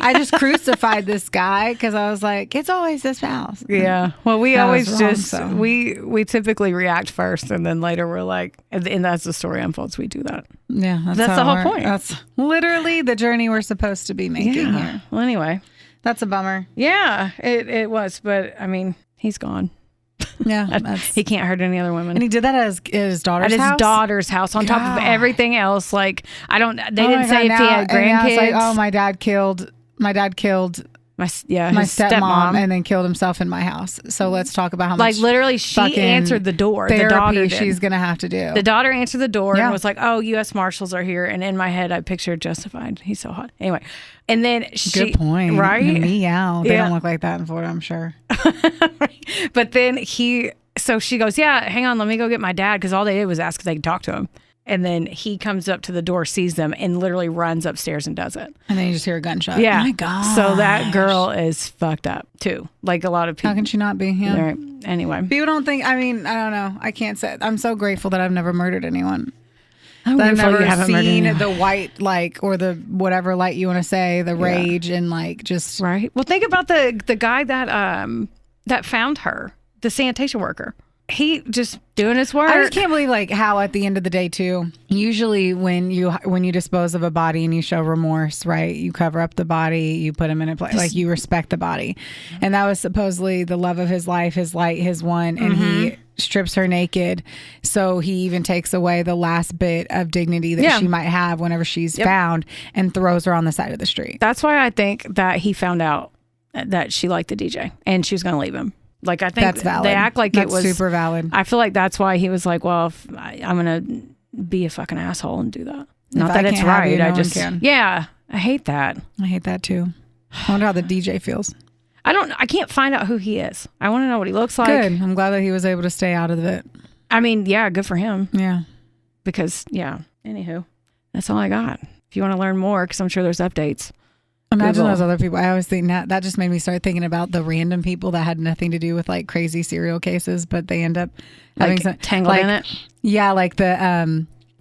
I just crucified this guy because I was like, it's always this house. Yeah. Well, we always wrong, just so. we typically react first, and then later we're like, and that's the story unfolds. We do that. Yeah, that's the whole point. That's literally the journey we're supposed to be making here. Well, anyway, that's a bummer. Yeah, it was, but I mean, he's gone. Yeah, he can't hurt any other women. And he did that at his daughter's house. At his daughter's house, on top of everything else. Like I don't. They didn't say if he had grandkids. Like, oh, my dad killed my stepmom and then killed himself in my house. So let's talk about how much literally she answered the door. The daughter she's gonna have to do. The daughter answered the door and was like, "Oh, U.S. Marshals are here." And in my head, I pictured Justified. He's so hot. Anyway, and then good point, right? Meow. They don't look like that in Florida, I'm sure. But then so she goes, "Yeah, hang on, let me go get my dad," because all they did was ask if they could talk to him. And then he comes up to the door, sees them, and literally runs upstairs and does it. And then you just hear a gunshot. Yeah. Oh my God. So that girl is fucked up too. Like a lot of people. How can she not be? Yeah. Right. Anyway. People don't think, I mean, I don't know. I can't say. I'm so grateful that I've never murdered anyone. I've never seen the white, like, or the whatever light you want to say, the rage and like just. Right. Well, think about the guy that found her, the sanitation worker. He just doing his work. I just can't believe like how at the end of the day too, usually when you dispose of a body and you show remorse, right? You cover up the body, you put him in a place, like you respect the body. And that was supposedly the love of his life, his light, his one, and he strips her naked. So he even takes away the last bit of dignity that she might have whenever she's found and throws her on the side of the street. That's why I think that he found out that she liked the DJ and she was going to leave him. Like, I think that's valid. They act like that's it was super valid. I feel like that's why he was like, well, I'm going to be a fucking asshole and do that. Not that it's right. I just, I hate that. I hate that too. I wonder how the DJ feels. I can't find out who he is. I want to know what he looks like. Good. I'm glad that he was able to stay out of it. I mean, yeah, good for him. Yeah. Because, anywho, that's all I got. If you want to learn more, because I'm sure there's updates. Imagine those other people. I always think that just made me start thinking about the random people that had nothing to do with like crazy serial cases, but they end up having some tangled in it. Yeah, like the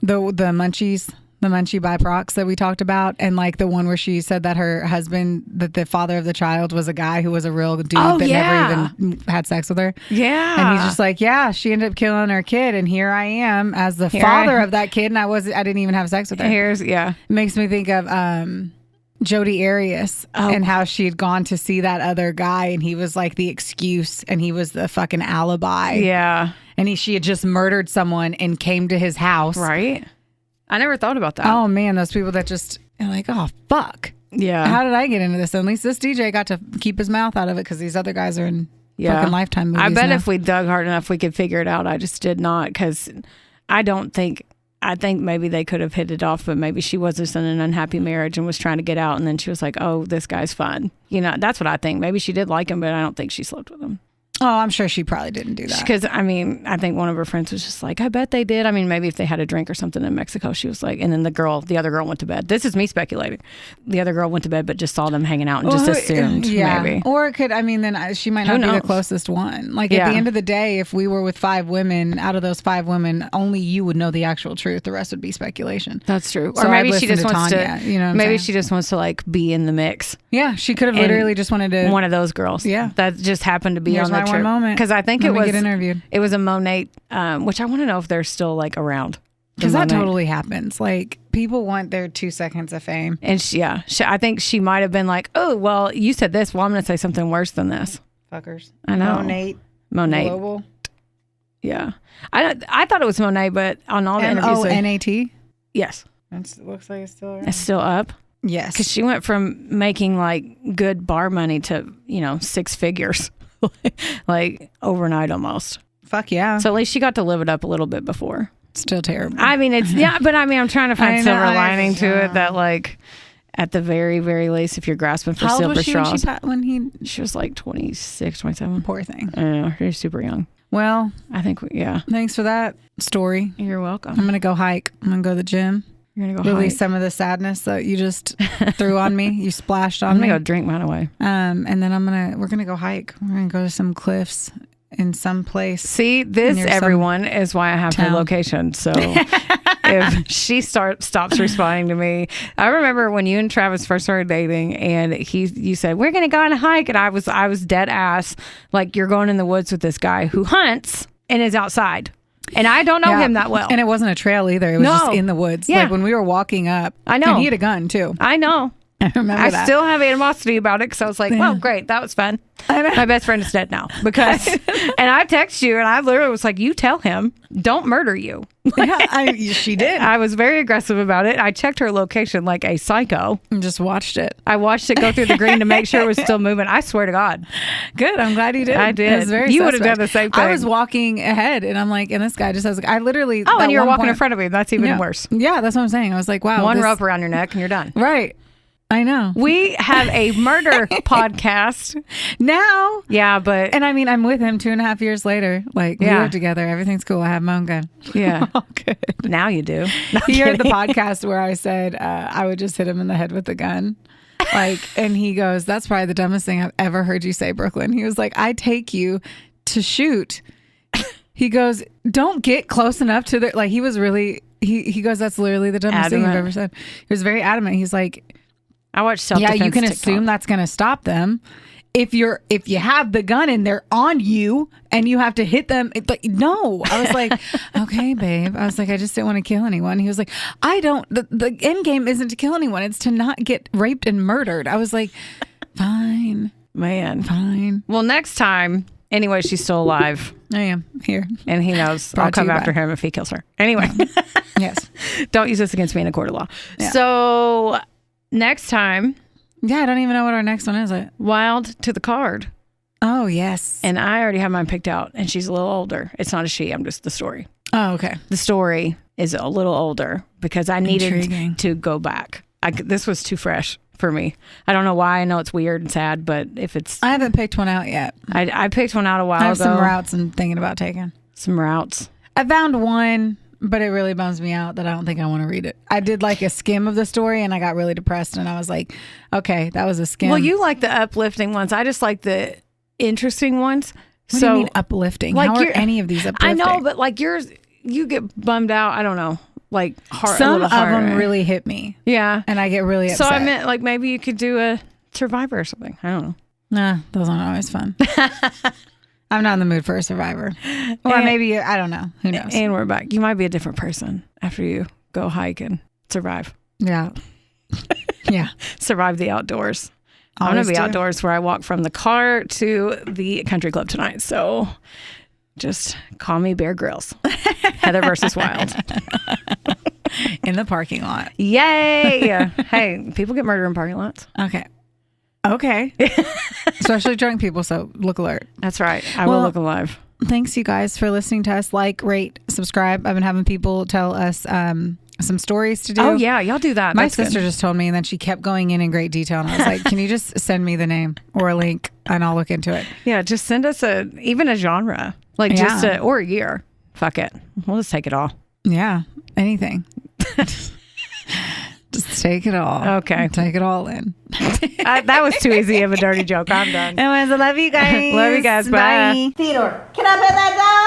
munchies, the munchie biprox that we talked about, and like the one where she said that her husband, that the father of the child, was a guy who was a real dude that never even had sex with her. Yeah, and he's just like, she ended up killing her kid, and here I am as the father of that kid, and I didn't even have sex with her. It makes me think of Jodi Arias and how she had gone to see that other guy and he was like the excuse and he was the fucking alibi. Yeah. And she had just murdered someone and came to his house. Right. I never thought about that. Oh man, those people that just are like, oh fuck. Yeah. How did I get into this? At least this DJ got to keep his mouth out of it because these other guys are in fucking Lifetime movies. I bet now. if we dug hard enough we could figure it out. I just did not because I think maybe they could have hit it off, but maybe she was just in an unhappy marriage and was trying to get out. And then she was like, oh, this guy's fun. That's what I think. Maybe she did like him, but I don't think she slept with him. Oh, I'm sure she probably didn't do that. Because, I mean, I think one of her friends was just like, I bet they did. I mean, maybe if they had a drink or something in Mexico, she was like, and then the other girl went to bed. This is me speculating. The other girl went to bed, but just saw them hanging out and just assumed, maybe. Or it could, I mean, then she might not be the closest one. Like, at the end of the day, if we were with 5 women, out of those 5 women, only you would know the actual truth. The rest would be speculation. That's true. So or maybe she just wants Tanya, to, you know what I'm maybe saying? she just wants to, like, be in the mix. Yeah, she could have literally just wanted to. One of those girls. Yeah. That just happened to be Here's on the my trip. one moment. Because I think Let me get interviewed. It was a Monate, which I want to know if they're still like around. Because that totally happens. Like, people want their 2 seconds of fame. And I think she might have been like, oh, well, you said this. Well, I'm going to say something worse than this. Fuckers. I know. Monate. Global. Yeah. I thought it was Monet, but on all the interviews. Monat? Yes. It looks like it's still around. It's still up. Yes. Because she went from making like good bar money to, 6 figures. Like overnight almost. Fuck yeah. So at least she got to live it up a little bit before. Still terrible. I mean, but I'm trying to find silver lining to it that like at the very, very least, if you're grasping for How old silver was she straws. she was like 26, 27. Poor thing. Yeah, she's super young. Well, I think, thanks for that story. You're welcome. I'm going to go hike. I'm going to go to the gym. You're going to go release hike. some of the sadness that you just threw on me. You splashed on me. I'm going to go drink mine away. And then we're going to go hike. We're going to go to some cliffs in some place. See, this, everyone, is why I have her location. So if she stops responding to me. I remember when you and Travis first started dating and you said, we're going to go on a hike. And I was dead ass. Like, you're going in the woods with this guy who hunts and is outside. And I don't know him that well. And it wasn't a trail either. It was just in the woods. Yeah. Like when we were walking up. I know. And he had a gun too. I know. I remember that. I still have animosity about it because I was like, well, great. That was fun. My best friend is dead now. Because, and I text you and I literally was like, you tell him, don't murder you. She did. I was very aggressive about it. I checked her location like a psycho. And just watched it. I watched it go through the green to make sure it was still moving. I swear to God. Good. I'm glad you did. I did. It was very you would have done the same thing. I was walking ahead and I'm like, and this guy just has, I literally. Oh, and you were walking in front of me. That's even worse. Yeah, that's what I'm saying. I was like, wow. One rope around your neck and you're done. Right. I know. We have a murder podcast now. Yeah, but. And I mean, I'm with him 2.5 years later. Like, we live together. Everything's cool. I have my own gun. Yeah. Oh, good. Now you do. He heard the podcast where I said I would just hit him in the head with the gun. Like, and he goes, that's probably the dumbest thing I've ever heard you say, Brooklyn. He was like, I take you to shoot. He goes, don't get close enough to the, like, he was really, he goes, that's literally the dumbest thing you've ever said. He was very adamant. He's like, I watch self-defense. Yeah, you can TikTok. assume that's going to stop them. If you have the gun and they're on you and you have to hit them, no. I was like, okay, babe. I was like, I just didn't want to kill anyone. He was like, the end game isn't to kill anyone. It's to not get raped and murdered. I was like, fine. Man. Fine. Well, next time, anyway, she's still alive. I am here. And he knows I'll come after him if he kills her. Anyway. Yes. Don't use this against me in a court of law. Yeah. So next time. Yeah, I don't even know what our next one is. Wild to the Card. Oh, yes. And I already have mine picked out. And she's a little older. It's not a she. I'm just the story. Oh, okay. The story is a little older because I needed to go back. This was too fresh for me. I don't know why. I know it's weird and sad, but if it's... I haven't picked one out yet. I picked one out a while ago. I have some routes I'm thinking about taking. Some routes. I found one, but it really bums me out that I don't think I want to read it. I did like a skim of the story and I got really depressed and I was like, okay, that was a skim. Well, you like the uplifting ones. I just like the interesting ones. What do you mean uplifting? Like, how are any of these uplifting? I know, but like yours, you get bummed out. I don't know. Like some of them really hit me. Yeah. And I get really upset. So I meant like maybe you could do a Survivor or something. I don't know. Nah, those aren't always fun. I'm not in the mood for a Survivor. Or maybe, I don't know. Who knows? And we're back. You might be a different person after you go hike and survive. Yeah. Yeah. Survive the outdoors. I'm going to be outdoors where I walk from the car to the country club tonight. So just call me Bear Grylls. Heather versus Wild. In the parking lot. Yay. Hey, people get murdered in parking lots. Okay. Especially drunk people, so look alert. That's right. I will look alive. Thanks, you guys, for listening to us. Like, rate, subscribe. I've been having people tell us some stories to do. Oh yeah, y'all do that. My That's sister good. just told me, and then she kept going in great detail. And I was like, can you just send me the name or a link and I'll look into it. Yeah, just send us even a genre, like or a year. Fuck it, we'll just take it all. Yeah, anything. Just take it all. Okay. Take it all in. That was too easy of a dirty joke. I'm done. Anyways, I love you guys. Love you guys. Bye. Theodore, can I pet that dog?